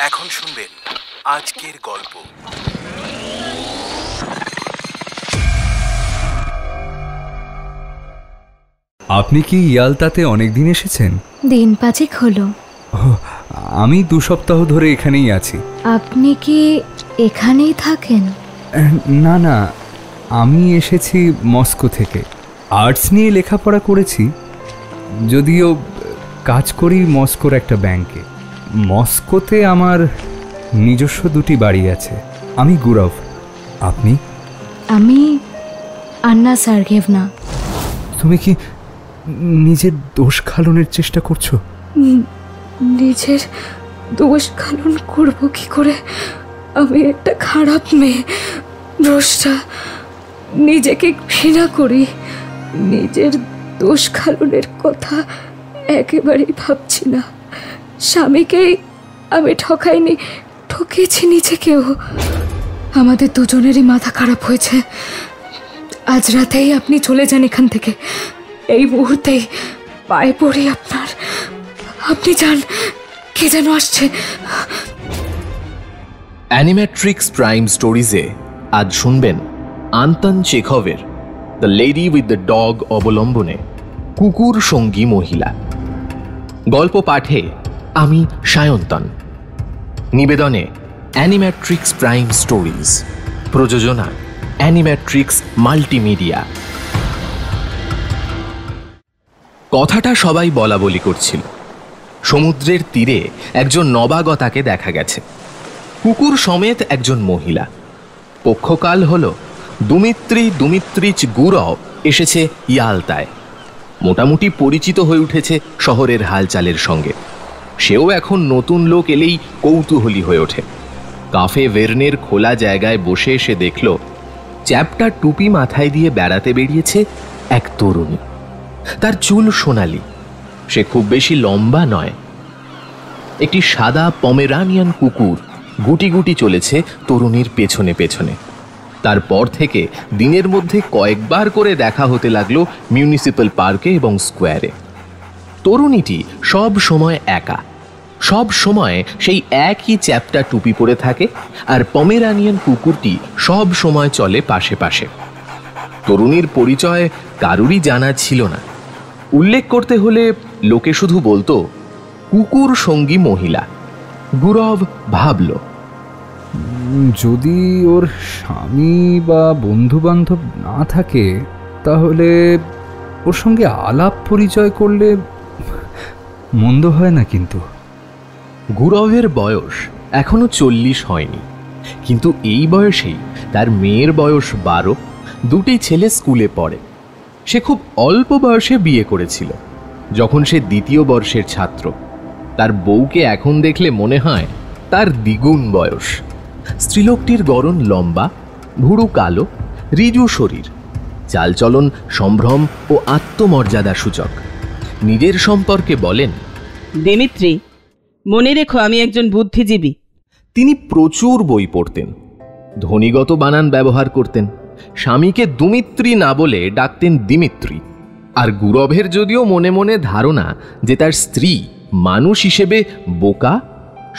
এখন শুনবেন আজকের গল্প। আপনি কি ইয়ালতাতে অনেকদিন এসেছেন? দিন 5 হলো। আমি 2 সপ্তাহ ধরে এখানেই আছি। আপনি কি এখানেই থাকেন? না না, আমি এসেছি মস্কো থেকে। আর্টস নিয়ে লেখাপড়া করেছি, যদিও কাজ করি মস্কোর একটা ব্যাংকে। মস্কোতে আমার নিজস্ব 2টি বাড়ি আছে। আমি গুরভ। আপনি? আমি আন্না সার্গেভনা। তুমি কি নিজের দোষ খালনের চেষ্টা করছো? নিজের দোষ খালন করব কি করে? আমি একটা খারাপ মেয়ে, ভ্রষ্টা, নিজেকে ঘৃণা করি। নিজের দোষ খালনের কথা একেবারেই ভাবছি না। স্বামীকেই আমি ঠকাইনি, ঠকেছি নিজেকেও। আমাদের দুজনেরই মাথা খারাপ হয়েছে। আজ রাতেই আপনি চলে যান এখান থেকে, এই মুহূর্তেই পায়ে পড়ি আপনার। আপনি যান, কে যেন আসছে। অ্যানিমেট্রিক্স প্রাইম স্টোরিজে আজ শুনবেন আন্তন চেখভের the lady with the dog অবলম্বনে কুকুর সঙ্গী মহিলা। গল্প পাঠে আমি সায়ন্তন। নিবেদনে অ্যানিমেট্রিক্স প্রাইম স্টোরিজ। প্রযোজনা অ্যানিমেট্রিক্স মাল্টিমিডিয়া। কথাটা সবাই বলা বলি করছিল। সমুদ্রের তীরে একজন নবাগতাকে দেখা গেছে, কুকুর সমেত একজন মহিলা। পক্ষকাল হল দুমিত্রি দুমিত্রিচ গুরভ এসেছে ইয়ালতায়। মোটামুটি পরিচিত হয়ে উঠেছে শহরের হালচালের সঙ্গে। সেও এখন নতুন লোক এলেই কৌতূহলী হয়ে ওঠে। কাফে ভের্নের খোলা জায়গায় বসে সে দেখল চ্যাপটা টুপি মাথায় দিয়ে বেড়াতে বেরিয়েছে এক তরুণী। তার চুল সোনালি, সে খুব বেশি লম্বা নয়। একটি সাদা পমেরানিয়ান কুকুর গুটি গুটি চলেছে তরুণীর পেছনে পেছনে। তারপর থেকে দিনের মধ্যে কয়েকবার করে দেখা হতে লাগলো মিউনিসিপ্যাল পার্কে এবং স্কোয়ারে। তরুণীটি সব সময় একা, সব সময় সেই একই চ্যাপটা টুপি পরে থাকে, আর পমেরানিয়ান কুকুরটি সব সময় চলে পাশে পাশে। তরুণীর পরিচয় কারুরই জানা ছিল না। উল্লেখ করতে হলে লোকে শুধু বলতো কুকুর সঙ্গী মহিলা। গুরভ ভাবল, যদি ওর স্বামী বা বন্ধু বান্ধব না থাকে তাহলে ওর সঙ্গে আলাপ পরিচয় করলে মন্দ হয় না। কিন্তু গুরভের বয়স এখনো 40 হয়নি, কিন্তু এই বয়সেই তার মেয়ের বয়স 12। 2টি ছেলে স্কুলে পড়ে। সে খুব অল্প বয়সে বিয়ে করেছিল, যখন সে 2য় বর্ষের ছাত্র। তার বউকে এখন দেখলে মনে হয় তার দ্বিগুণ বয়স। স্ত্রীলোকটির গড়ন লম্বা, ভুরু কালো, রিজু শরীর, চালচলন সম্ভ্রম ও আত্মমর্যাদা সূচক। নিজের সম্পর্কে বলেন, দিমিত্রি, মনে রেখো আমি একজন বুদ্ধিজীবী। তিনি প্রচুর বই পড়তেন, ধ্বনিগত বানান ব্যবহার করতেন। স্বামীকে দুমিত্রি না বলে ডাকতেন দিমিত্রি। আর গুরভের যদিও মনে মনে ধারণা যে তার স্ত্রী মানুষ হিসেবে বোকা,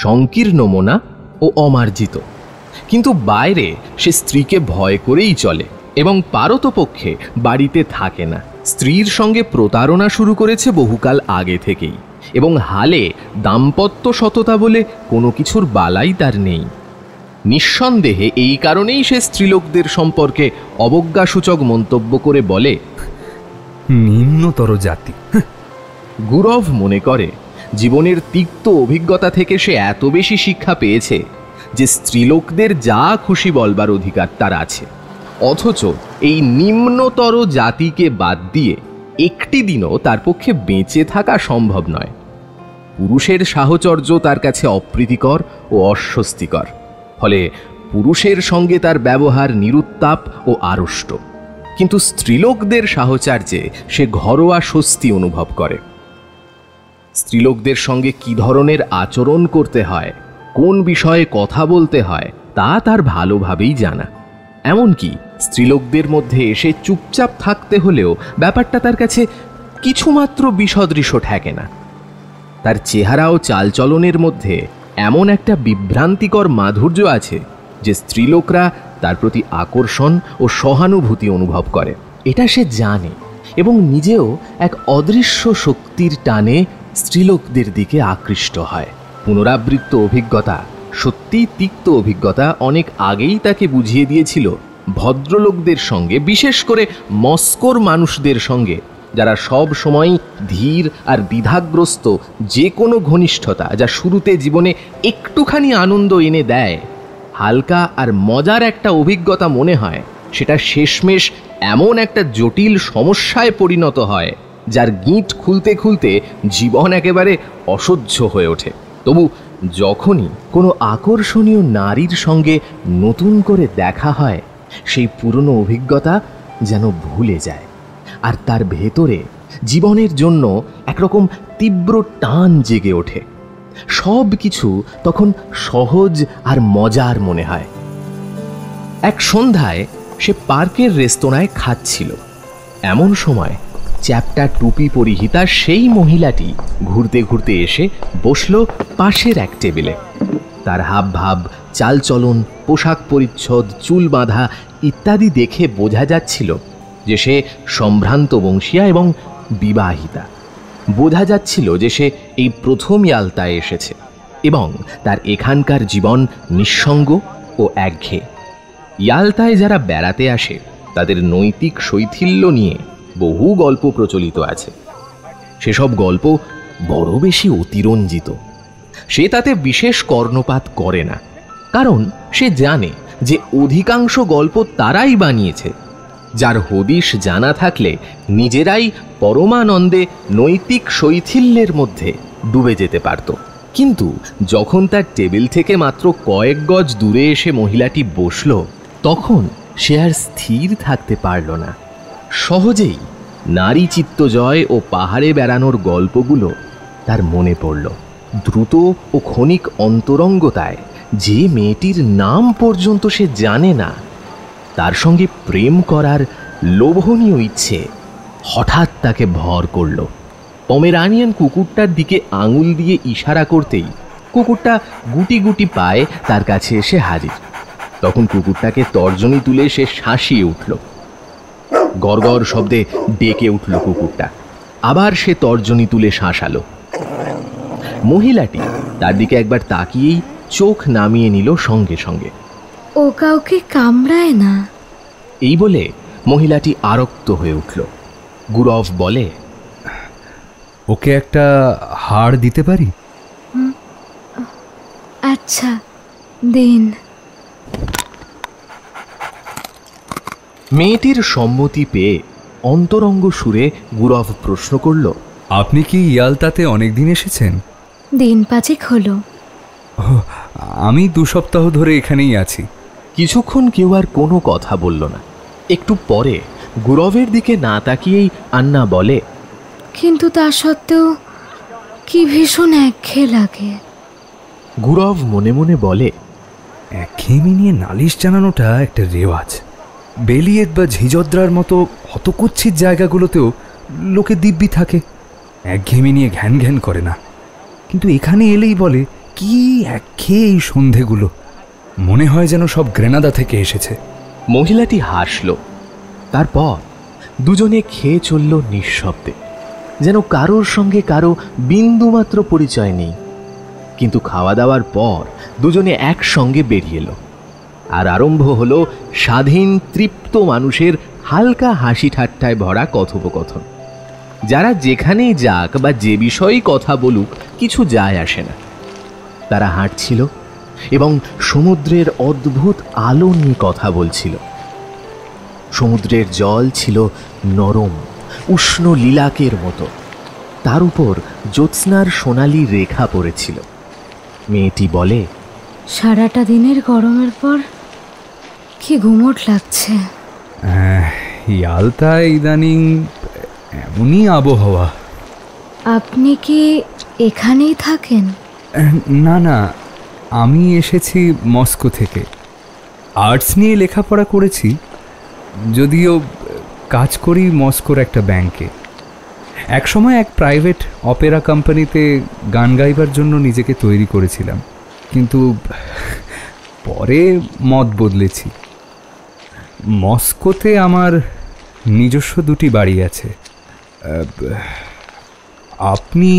সংকীর্ণ মনা ও অমার্জিত, কিন্তু বাইরে সে স্ত্রীকে ভয় করেই চলে এবং পারতপক্ষে বাড়িতে থাকে না। স্ত্রীর সঙ্গে প্রতারণা শুরু করেছে বহুকাল আগে থেকেই, এবং হালে দাম্পত্য সততা বলে কোনো কিছুর বালাই তার নেই। নিঃসন্দেহে এই কারণেই সে স্ত্রীলোকদের সম্পর্কে অবজ্ঞাসূচক মন্তব্য করে বলে, নিম্নতর জাতি। গুরভ মনে করে জীবনের তিক্ত অভিজ্ঞতা থেকে সে এত বেশি শিক্ষা পেয়েছে যে স্ত্রীলোকদের যা খুশি বলবার অধিকার তার আছে। অথচ এই নিম্নতর জাতিকে বাদ দিয়ে একটি দিনও তার পক্ষে বেঁচে থাকা সম্ভব নয়। পুরুষের সাহচর্য তার কাছে অপ্রীতিকর ও অস্বস্তিকর, ফলে পুরুষের সঙ্গে তার ব্যবহার নিরুত্তাপ ও আড়ষ্ট। কিন্তু স্ত্রীলোকদের সাহচর্যে সে ঘরোয়া স্বস্তি অনুভব করে। স্ত্রীলোকদের সঙ্গে কি ধরনের আচরণ করতে হয়, কোন বিষয়ে কথা বলতে হয়, তা তার ভালোভাবেই জানা। এমনকি স্ত্রীলোকদের মধ্যে এসে চুপচাপ থাকতে হলেও ব্যাপারটা তার কাছে কিছুমাত্র বিসদৃশ্য ঠেকে না। তার চেহারা ও চালচলনের মধ্যে এমন একটা বিভ্রান্তিকর মাধুর্য আছে যে স্ত্রীলোকরা তার প্রতি আকর্ষণ ও সহানুভূতি অনুভব করে। এটা সে জানে এবং নিজেও এক অদৃশ্য শক্তির টানে স্ত্রীলোকদের দিকে আকৃষ্ট হয়। পুনরাবৃত্ত অভিজ্ঞতা, সত্যি তিক্ত অভিজ্ঞতা, অনেক আগেই তাকে বুঝিয়ে দিয়েছিল ভদ্রলোকদের সঙ্গে, বিশেষ করে মস্কোর মানুষদের সঙ্গে, যারা সব সময় ধীর আর দ্বিধাগ্রস্ত, যে কোনো ঘনিষ্ঠতা যা শুরুতে জীবনে একটুখানি আনন্দ এনে দেয়, হালকা আর মজার একটা অভিজ্ঞতা মনে হয়, সেটা শেষমেশ এমন একটা জটিল সমস্যায় পরিণত হয় যার গিঁট খুলতে খুলতে জীবন একেবারে অসহ্য হয়ে ওঠে। তবু যখনই কোনো আকর্ষণীয় নারীর সঙ্গে নতুন করে দেখা হয়, সেই পুরনো অভিজ্ঞতা যেন ভুলে যায়, আর তার ভেতরে জীবনের জন্য একরকম তীব্র টান জেগে ওঠে। সব কিছু তখন সহজ আর মজার মনে হয়। এক সন্ধ্যায় সে পার্কের রেস্তোরাঁয় খাচ্ছিল। এমন সময় চ্যাপ্টা টুপি পরিহিতা সেই মহিলাটি ঘুরতে ঘুরতে এসে বসল পাশের এক টেবিলে। তার হাবভাব, চালচলন, পোশাক পরিচ্ছদ, চুল বাঁধা ইত্যাদি দেখে বোঝা যাচ্ছিল যে সে সম্ভ্রান্ত বংশীয়া এবং বিবাহিতা। বোঝা যাচ্ছিল যে সে এই প্রথম ইয়ালতায় এসেছে এবং তার এখানকার জীবন নিঃসঙ্গ ও একঘেয়ে। ইয়ালতায় যারা বেড়াতে আসে তাদের নৈতিক শৈথিল্য নিয়ে বহু গল্প প্রচলিত আছে। সেসব গল্প বড় বেশি অতিরঞ্জিত। সে তাতে বিশেষ কর্ণপাত করে না, কারণ সে জানে যে অধিকাংশ গল্প তারাই বানিয়েছে যার হদিশ জানা থাকলে নিজেরাই পরমানন্দে নৈতিক শৈথিল্যের মধ্যে ডুবে যেতে পারত। কিন্তু যখন তার টেবিল থেকে মাত্র কয়েক গজ দূরে এসে মহিলাটি বসল, তখন সে আর স্থির থাকতে পারল না। সহজেই নারী চিত্তজয় ও পাহাড়ে বেড়ানোর গল্পগুলো তার মনে পড়ল। দ্রুত ও ক্ষণিক অন্তরঙ্গতায় যে মেয়েটির নাম পর্যন্ত সে জানে না, তার সঙ্গে প্রেম করার লোভনীয় ইচ্ছে হঠাৎ তাকে ভর করল। পমেরানিয়ান কুকুরটার দিকে আঙুল দিয়ে ইশারা করতেই কুকুরটা গুটি গুটি পায়ে তার কাছে এসে হাজির। তখন কুকুরটাকে তর্জনী তুলে সে শাঁসিয়ে উঠল। গড়গড় শব্দে ডেকে উঠল কুকুরটা। আবার সে তর্জনী তুলে শাঁসালো। মহিলাটি তার দিকে একবার তাকিয়েই চোখ নামিয়ে নিল সঙ্গে সঙ্গে। ও কাউকে কামড়ায় না। এই বলে মহিলাটি আরক্ত হয়ে উঠল। গুরভ বলে, ওকে একটা হাড় দিতে পারি? আচ্ছা, দিন। মেয়েটির সম্মতি পেয়ে অন্তরঙ্গ সুরে গুরভ প্রশ্ন করল, আপনি কি ইয়ালতাতে অনেকদিন এসেছেন? দিন 5 হলো। আমি 2 সপ্তাহ ধরে এখানেই আছি। কিছুক্ষণ কেউ আর কোনো কথা বলল না। একটু পরে গুরভের দিকে না তাকিয়েই আন্না বলে, কিন্তু তা সত্ত্বেও কি ভীষণ একঘেয়ে লাগে। গুরভ মনে মনে বলে, একঘেয়েমি নিয়ে নালিশ জানানোটা একটা রেওয়াজ। বেলিয়েত বা ঝিজদ্রার মতো হতকুচ্ছিত জায়গাগুলোতেও লোকে দিব্যি থাকে, একঘেয়েমি নিয়ে ঘ্যান ঘ্যান করে না। কিন্তু এখানে এলেই বলে, কি একঘেয়ে এই সন্ধেগুলো, মনে হয় যেন সব গ্রেনাদা থেকে এসেছে। মহিলাটি হাসল। তারপর দুজনে খেয়ে চলল নিঃশব্দে, যেন কারোর সঙ্গে কারো বিন্দুমাত্র পরিচয় নেই। কিন্তু খাওয়া দাওয়ার পর দুজনে একসঙ্গে বেরিয়ে এলো, আর আরম্ভ হলো স্বাধীন তৃপ্ত মানুষের হালকা হাসি ঠাট্টায় ভরা কথোপকথন। যারা যেখানেই যাক বা যে বিষয়েই কথা বলুক কিছু যায় আসে না। তারা হাঁটছিল এবং সমুদ্রের অদ্ভুত আলো নিয়ে কথা বলছিল। সমুদ্রের জল ছিল নরম, উষ্ণ লীলাকের মতো। তার উপর জ্যোৎস্নার সোনালি রেখা পড়েছিল। মেয়েটি বলে, সারাটা দিনের গরমের পর কি গুমোট লাগছে। ইয়ালতায় ইদানিং এমনই আবহাওয়া। আপনি কি এখানেই থাকেন? না না, আমি এসেছি মস্কো থেকে। আর্টস নিয়ে লেখাপড়া করেছি, যদিও কাজ করি মস্কোর একটা ব্যাংকে। একসময় এক প্রাইভেট অপেরা কোম্পানিতে গান গাইবার জন্য নিজেকে তৈরি করেছিলাম। কিন্তু পরে মত বদলেছি। মস্কোতে আমার নিজস্ব 2টি বাড়ি আছে। আপনি?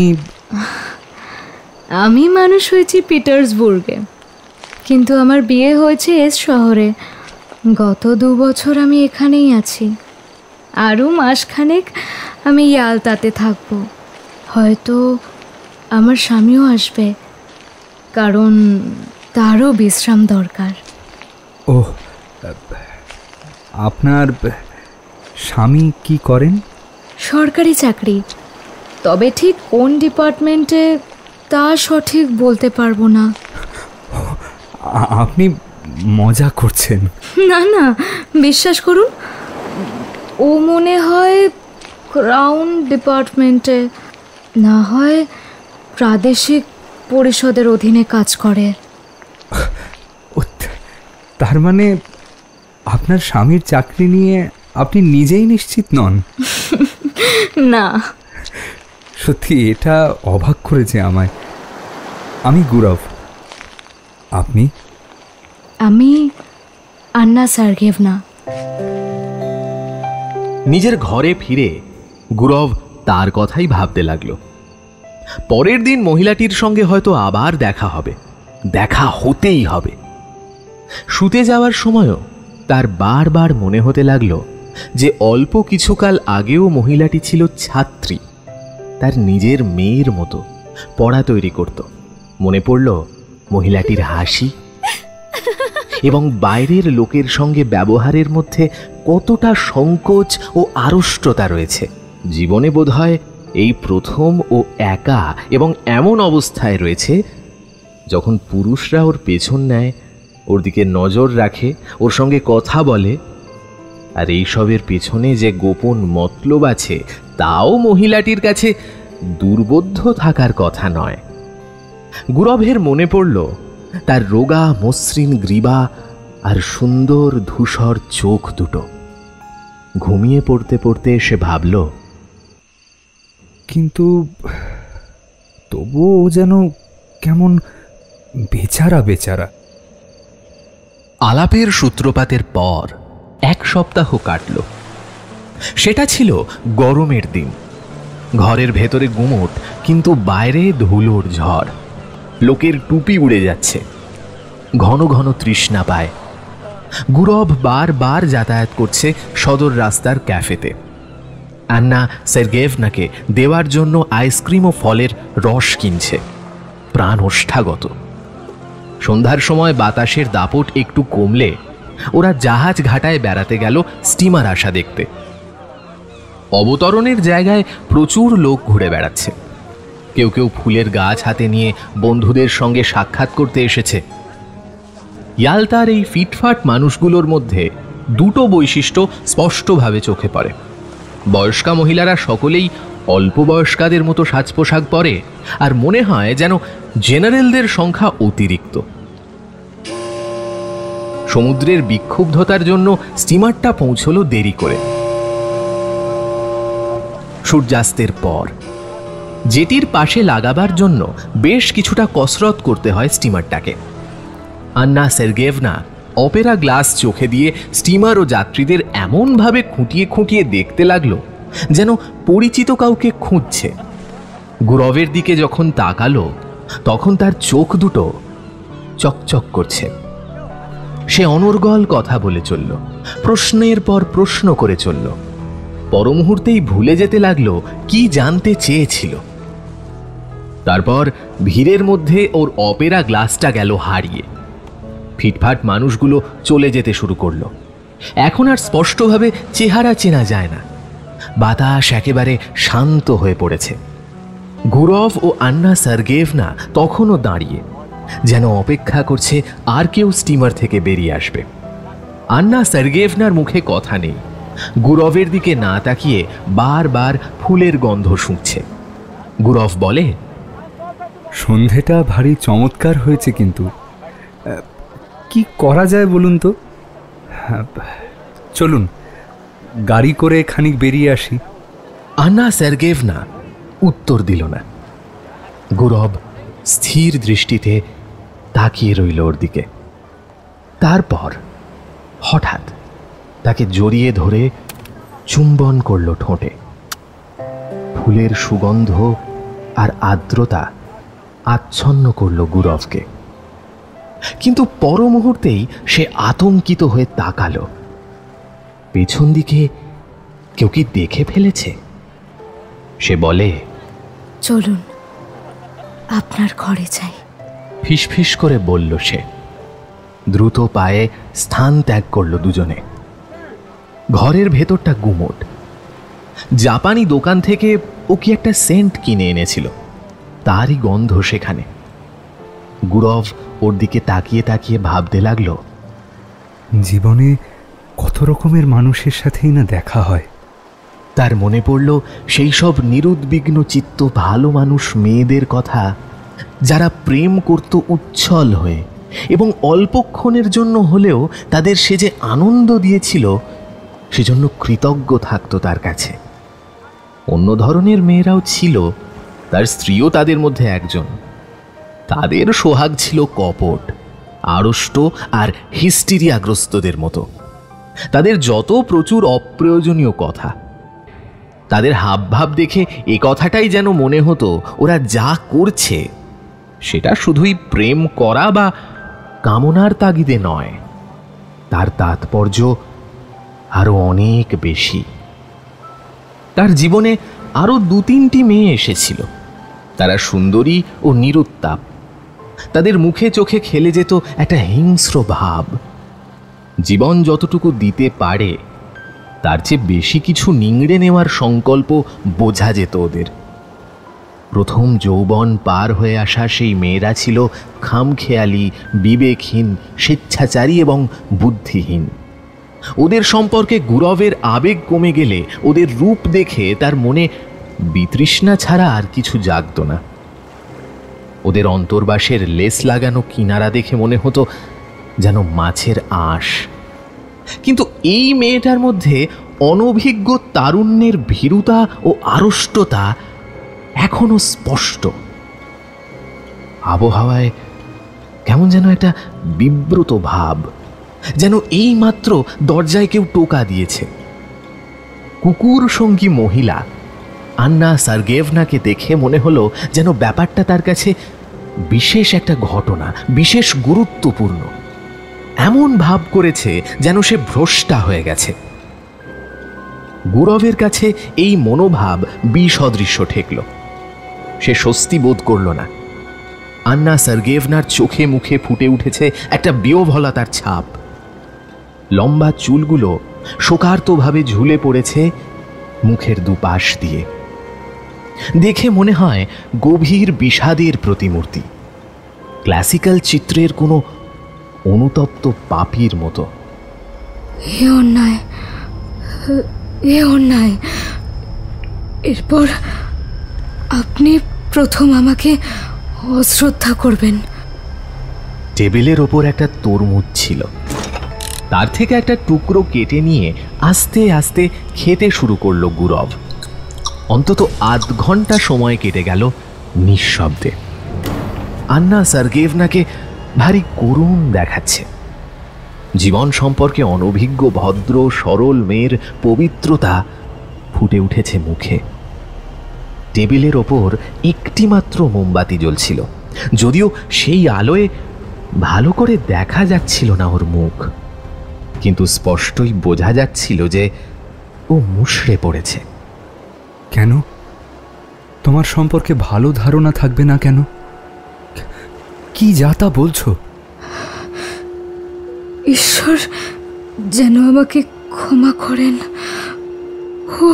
আমি মানুষ হয়েছি পিটার্সবুর্গে, কিন্তু আমার বিয়ে হয়েছে এস শহরে। গত 2 বছর আমি এখানেই আছি। আরও মাসখানেক আমি ইয়ালতাতে থাকব। হয়তো আমার স্বামীও আসবে, কারণ তারও বিশ্রাম দরকার। ও, আপনার স্বামী কি করেন? সরকারি চাকরি, তবে ঠিক কোন ডিপার্টমেন্টে তা সঠিক বলতে পারবো না। আপনি মজা করছেন? না না, বিশ্বাস করুন, ও মনে হয় ক্রাউন ডিপার্টমেন্টে, না হয় প্রাদেশিক পরিষদের অধীনে কাজ করে। তার মানে আপনার স্বামীর চাকরি নিয়ে আপনি নিজেই নিশ্চিত নন? না, সত্যি এটা অবাক করেছে আমায়। আমি গুরব। আপনি? আমি আন্না সার্গেভনা। নিজের ঘরে ফিরে গুরব তার কথাই ভাবতে লাগলো। পরের দিন মহিলাটির সঙ্গে হয়তো আবার দেখা হবে, দেখা হতেই হবে। শুতে যাওয়ার সময়ও তার বারবার মনে হতে লাগলো যে অল্প কিছুকাল আগেও মহিলাটি ছিল ছাত্রী, তার নিজের মেয়ের মতো পড়া তৈরি করত। মনে পড়ল মহিলাটির হাসি এবং বাইরের লোকের সঙ্গে ব্যবহারের মধ্যে কতটা সংকোচ ও আড়ষ্টতা রয়েছে। জীবনে বোধহয় এই প্রথম ও একা এবং এমন অবস্থায় রয়েছে যখন পুরুষরা ওর পেছন নেয়, ওর দিকে নজর রাখে, ওর সঙ্গে কথা বলে, আর এইসবের পেছনে যে গোপন মতলব আছে তাও মহিলাটির কাছে দুর্বোধ্য থাকার কথা নয়। গুরবের মনে পড়ল তার রোগা মসৃণ গ্রীবা আর সুন্দর ধূসর চোখ দুটো। ঘুমিয়ে পড়তে পড়তে সে ভাবল, কিন্তু তবুও ও যেন কেমন বেচারা বেচারা। আলাপের সূত্রপাতের পর 1 সপ্তাহ কাটল। সেটা ছিল গরমের দিন। ঘরের ভেতরে গুমোট, কিন্তু বাইরে ধুলোর ঝড়। লোকের টুপি উড়ে যাচ্ছে। ঘন ঘন তৃষ্ণা পায়। গুরব বারবার যাতায়াত করছে সদর রাস্তার ক্যাফেতে। আন্না সের্গেভনাকে দেওয়ার জন্য আইসক্রিম ও ফলের রস কিনছে। প্রাণ ওষ্ঠাগত। সন্ধ্যার সময় বাতাসের দাপট একটু কমলে ওরা জাহাজ ঘাটায় বেড়াতে গেল স্টিমার আসা দেখতে। অবতরণের জায়গায় প্রচুর লোক ঘুরে বেড়াচ্ছে। কেউ কেউ ফুলের গাছ হাতে নিয়ে বন্ধুদের সঙ্গে সাক্ষাৎ করতে এসেছে। ইয়ালতার এই ফিটফাট মানুষগুলোর মধ্যে 2টো বৈশিষ্ট্য স্পষ্টভাবে চোখে পড়ে। বয়স্কা মহিলারা সকলেই অল্প বয়স্কাদের মতো সাজ পোশাক পরে, আর মনে হয় যেন জেনারেলদের সংখ্যা অতিরিক্ত। সমুদ্রের বিক্ষুব্ধতার জন্য স্টিমারটা পৌঁছলো দেরি করে। সূর্যাস্তের পর জেটির পাশে লাগাবার জন্য বেশ কিছুটা কসরত করতে হয় স্টিমারটাকে। আন্না সের্গেভনা অপেরা গ্লাস চোখে দিয়ে স্টিমার ও যাত্রীদের এমনভাবে খুঁটিয়ে খুঁটিয়ে দেখতে লাগলো যেন পরিচিত কাউকে খুঁজছে। গুরবের দিকে যখন তাকালো তখন তার চোখ দুটো চকচক করছে। সে অনর্গল কথা বলে চলল, প্রশ্নের পর প্রশ্ন করে চলল। পরমুহূর্তেই ভুলে যেতে লাগলো কি জানতে চেয়েছিল। তারপর ভিড়ের মধ্যে ওর অপেরা গ্লাসটা গেল হারিয়ে। ফিটফাট মানুষগুলো চলে যেতে শুরু করলো। এখন আর স্পষ্টভাবে চেহারা চেনা যায় না। বাতাস একেবারে শান্ত হয়ে পড়েছে। গুরব ও আন্না সার্গেভনা তখনও দাঁড়িয়ে, যেন অপেক্ষা করছে আর কেউ স্টিমার থেকে বেরিয়ে আসবে। আন্না সার্গেভনার মুখে কথা নেই। গুরবের দিকে না তাকিয়ে বারবার ফুলের গন্ধ শুঁকছে। গুরব বলে, সন্ধেটা ভারী চমৎকার হয়েছে, কিন্তু কি করা যায় বলুন তো? চলুন গাড়ি করে খানিক বেরিয়ে আসি। আন্না সের্গেভনা উত্তর দিল না। গুরব স্থির দৃষ্টিতে তাকিয়ে রইল ওর দিকে। তারপর হঠাৎ তাকে জড়িয়ে ধরে চুম্বন করল ঠোঁটে। ফুলের সুগন্ধ আর আর্দ্রতা আচ্ছন্ন করল গুরবকে। কিন্তু পর মুহূর্তেই সে আতঙ্কিত হয়ে তাকালো। পেছন দিকে কেউ কি দেখে ফেলেছে? সে বলে, চলুন, আপনার ঘরে যাই। ফিসফিস করে বলল সে। দ্রুত পায়ে স্থান ত্যাগ করল দুজনে। ঘরের ভেতরটা গুমোট। জাপানি দোকান থেকে ও কি একটা সেন্ট কিনে এনেছিল, তারই গন্ধ সেখানে। গুরব ওর দিকে তাকিয়ে তাকিয়ে ভাবতে লাগলো, জীবনে কত রকমের মানুষের সাথেই না দেখা হয়। তার মনে পড়ল সেই সব নিরুদ্বিগ্ন চিত্ত ভালো মানুষ মেয়েদের কথা, যারা প্রেম করত উচ্ছল হয়ে এবং অল্পক্ষণের জন্য হলেও তাদের সে যে আনন্দ দিয়েছিল সেজন্য কৃতজ্ঞ থাকত তার কাছে। অন্য ধরনের মেয়েরাও ছিল, তার স্ত্রীও তাদের মধ্যে একজন। তাদের সোহাগ ছিল কপট, আড়ষ্ট আর হিস্টিরিয়াগ্রস্তদের মতো। তাদের যত প্রচুর অপ্রয়োজনীয় কথা। তাদের হাবভাব দেখে এ কথাটাই যেন মনে হতো ওরা যা করছে সেটা শুধুই প্রেম করা বা কামনার তাগিদে নয়, তার তাৎপর্য আরো অনেক বেশি। তার জীবনে আরো 2-3টি মেয়ে এসেছিল। তারা সুন্দরী ও নিরুত্তাপ। তাদের মুখে চোখে খেলে যেত একটা হিংস্র ভাব। জীবন যতটুকু দিতে পারে তার চেয়ে বেশি কিছু নিংড়ে নেওয়ার সংকল্প বোঝা যেত ওদের। প্রথম যৌবন পার হয়ে আসা সেই মেয়েরা ছিল খামখেয়ালি, বিবেকহীন, স্বেচ্ছাচারী এবং বুদ্ধিহীন। ওদের সম্পর্কে গুরবের আবেগ কমে গেলে ওদের রূপ দেখে তার মনে বিতৃষ্ণা ছাড়া আর কিছু জাগত না। ওদের অন্তর্বাসের লেস লাগানো কিনারা দেখে মনে হতো যেন মাছের আঁশ। কিন্তু এই মেয়েটার মধ্যে অনভিজ্ঞ তারুণ্যের ভীরুতা ও আড়ষ্টতা এখনো স্পষ্ট। আবহাওয়ায় কেমন যেন একটা বিব্রত ভাব, যেন এই মাত্র দরজায় কেউ টোকা দিয়েছে। কুকুর সঙ্গী মহিলা আন্না সার্গেভনাকে দেখে মনে হলো যেন ব্যাপারটা তার কাছে বিশেষ একটা ঘটনা, বিশেষ গুরুত্বপূর্ণ। এমন ভাব করেছে যেন সে ভ্রষ্টা হয়ে গেছে। গুরবের কাছে এই মনোভাব বিসদৃশ্য ঠেকল। সে স্বস্তি বোধ করল না। আন্না সার্গেভনার চোখে মুখে ফুটে উঠেছে একটা বিহ্বলতার ছাপ। লম্বা চুলগুলো শোকার্তভাবে ঝুলে পড়েছে মুখের দুপাশ দিয়ে। দেখে মনে হয় গভীর বিষাদের প্রতিমূর্তি, ক্লাসিক্যাল চিত্রের কোনো অনুতপ্ত পাপীর মতো। এ অন্যায়, এ অন্যায়। এরপর আপনি প্রথম আমাকে অশ্রদ্ধা করবেন। টেবিলের ওপর একটা তরমুজ ছিল। তার থেকে একটা টুকরো কেটে নিয়ে আস্তে আস্তে খেতে শুরু করলো গুরব। অন্তত আধ ঘন্টা সময় কেটে গেল নিঃশব্দে। আন্না সার্গেভনাকে ভারী করুণ দেখাচ্ছে। জীবন সম্পর্কে অনভিজ্ঞ ভদ্র সরল মেয়ের পবিত্রতা ফুটে উঠেছে মুখে। টেবিলের ওপর একটি মাত্র মোমবাতি জ্বলছিল, যদিও সেই আলোয় ভালো করে দেখা যাচ্ছিল না ওর মুখ, কিন্তু স্পষ্টই বোঝা যাচ্ছিল যে ও মুষড়ে পড়েছে। কেন? তোমার সম্পর্কে ভালো ধারণা থাকবে না কেন? কি যা তা বলছো? ঈশ্বর যেন আমাকে ক্ষমা করেন। ও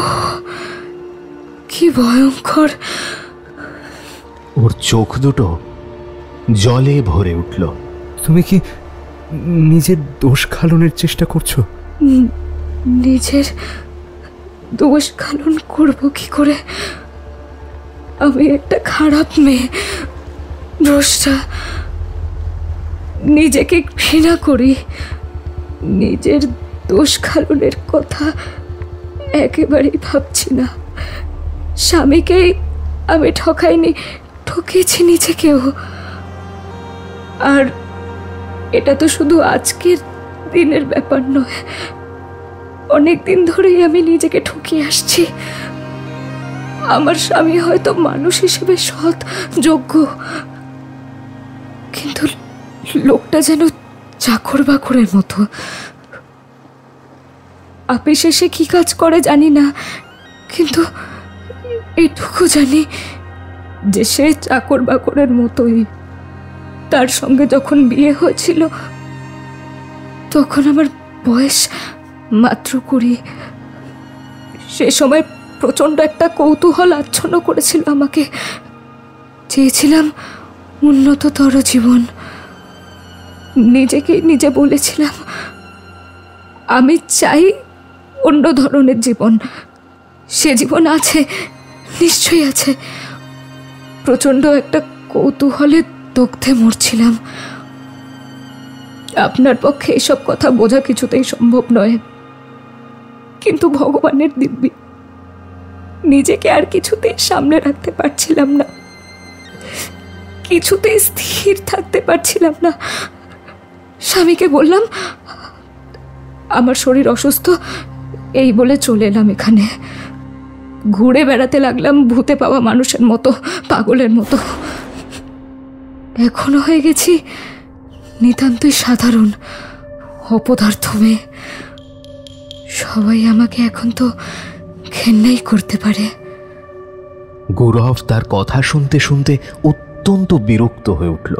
কি ভয়ঙ্কর! ওর চোখ দুটো জলে ভরে উঠল। তুমি কি নিজের দোষ খালনের চেষ্টা করছো? নিজের দোষ খালন করব কি করে? আমি একটা খারাপ মেয়ে, ভ্রষ্টা। নিজেকে ঘৃণা করি। নিজের দোষ খালনের কথা একেবারেই ভাবছি না। স্বামীকেই আমি ঠকাইনি, ঠকেছি নিজেকেও। আর এটা তো শুধু আজকের দিনের ব্যাপার নয়, অনেক দিন ধরেই আমি নিজেকে ঠকিয়ে আসছি। আমার স্বামী হয়তো মানুষ হিসেবে সৎ, যোগ্য, কিন্তু লোকটা যেন চাকর বাকরের মতো। আপিসে সে কি কাজ করে জানি না, কিন্তু এটুকু জানি যে সে চাকর বাকরের মতোই। তার সঙ্গে যখন বিয়ে হয়েছিল তখন আমার বয়স মাত্র 20। সে সময় প্রচণ্ড একটা কৌতূহল আচ্ছন্ন করেছিল আমাকে। চেয়েছিলাম উন্নততর জীবন। নিজেকেই নিজে বলেছিলাম আমি চাই অন্য ধরনের জীবন। সে জীবন আছে, নিশ্চয়ই আছে। প্রচণ্ড একটা কৌতূহলে দগ্ধে মরছিলাম। আপনার পক্ষে এসব কথা বোঝা কিছুতেই সম্ভব নয়, কিন্তু ভগবানের দিব্যি নিজেকে আর কিছুতেই সামনে রাখতে পারছিলাম না, কিছুতেই স্থির থাকতে পারছিলাম না। স্বামীকে বললাম আমার শরীর অসুস্থ, এই বলে চলে এলাম এখানে। ঘুরে বেড়াতে লাগলাম ভূতে পাওয়া মানুষের মতো, পাগলের মতো। এখনো হয়ে গেছি নিতান্তই সাধারণ অপদার্থ মেয়ে। সবাই আমাকে এখন তো ঘেন্নাই করতে পারে। গৌরব তার কথা শুনতে শুনতে অত্যন্ত বিরক্ত হয়ে উঠল।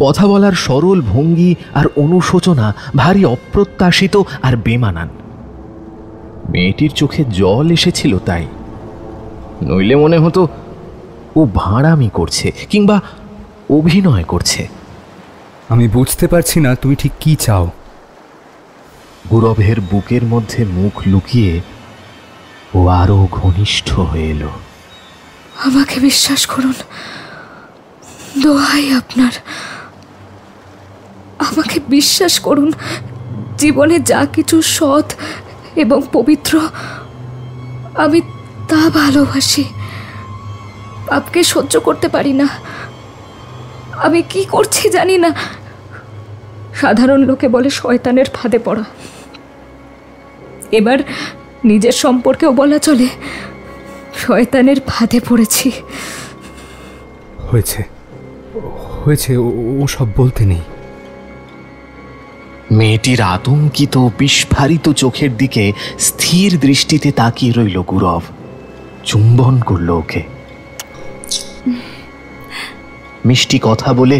কথা বলার সরল ভঙ্গি আর অনুশোচনা ভারী অপ্রত্যাশিত আর বেমানান। মেয়েটির চোখে জল এসেছিল তাই, নইলে মনে হতো ও ভাঁড়ামি করছে কিংবা অভিনয় করছে। আমি বুঝতে পারছি না তুমি ঠিক কি চাও। গৌরবের বুকের মধ্যে মুখ লুকিয়ে ও আরো ঘনিষ্ঠ হয়ে এলো। আমাকে বিশ্বাস করুন, দোহাই আপনার, আমাকে বিশ্বাস করুন। জীবনে যা কিছু সৎ এবং পবিত্র আমি তা ভালোবাসি। পাপকে সহ্য করতে পারি না। আমি কি করছি জানি না। সাধারণ লোকে বলে শয়তানের ফাঁদে পড়া। এবার নিজের সম্পর্কেও বলা চলে শয়তানের ফাঁদে পড়েছি। হয়েছে হয়েছে, ও সব বলতে নেই। মেয়েটির আতঙ্কিত বিস্ফারিত চোখের দিকে স্থির দৃষ্টিতে তাকিয়ে রইল গৌরব। চুম্বন করল ওকে। মিষ্টি কথা বলে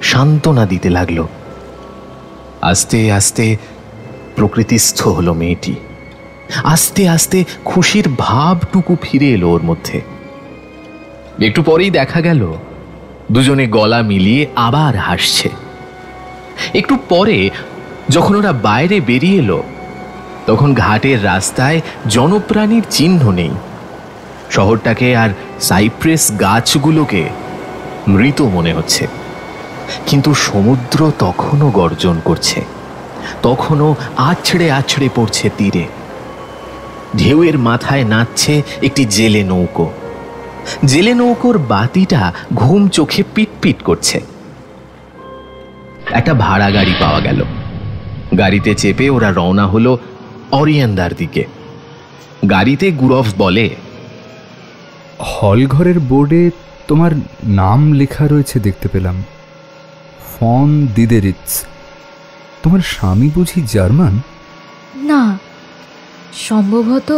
সান্ত্বনা দিতে লাগলো। আস্তে আস্তে প্রকৃতিস্থ হলো মেয়েটি। আস্তে আস্তে খুশির ভাবটুকু ফিরে এলো ওর মধ্যে। একটু পরেই দেখা গেল দুজনে গলা মিলিয়ে আবার হাসছে। একটু পরে যখন ওরা বাইরে বেরিয়ে এলো তখন ঘাটের রাস্তায় জনপ্রাণীর চিহ্ন নেই। শহরটাকে আর সাইপ্রেস গাছগুলোকে মৃত মনে হচ্ছে, কিন্তু সমুদ্র তখনও গর্জন করছে, তখনও আছড়ে আছড়ে পড়ছে তীরে। ঢেউয়ের মাথায় নাচছে একটি জেলে নৌকো। জেলে নৌকোর বাতিটা ঘুম চোখে পিটপিট করছে। একটা ভাড়া গাড়ি পাওয়া গেল। গাড়িতে চেপে ওরা রওনা হলো অরিয়েন্দার দিকে। গাড়িতে গুরফ বলে, হলঘরের বোর্ডে তোমার নাম লেখা রয়েছে দেখতে পেলাম, ফন দিদেরিটস। তোমার স্বামী বুঝি জার্মান? না, সম্ভবত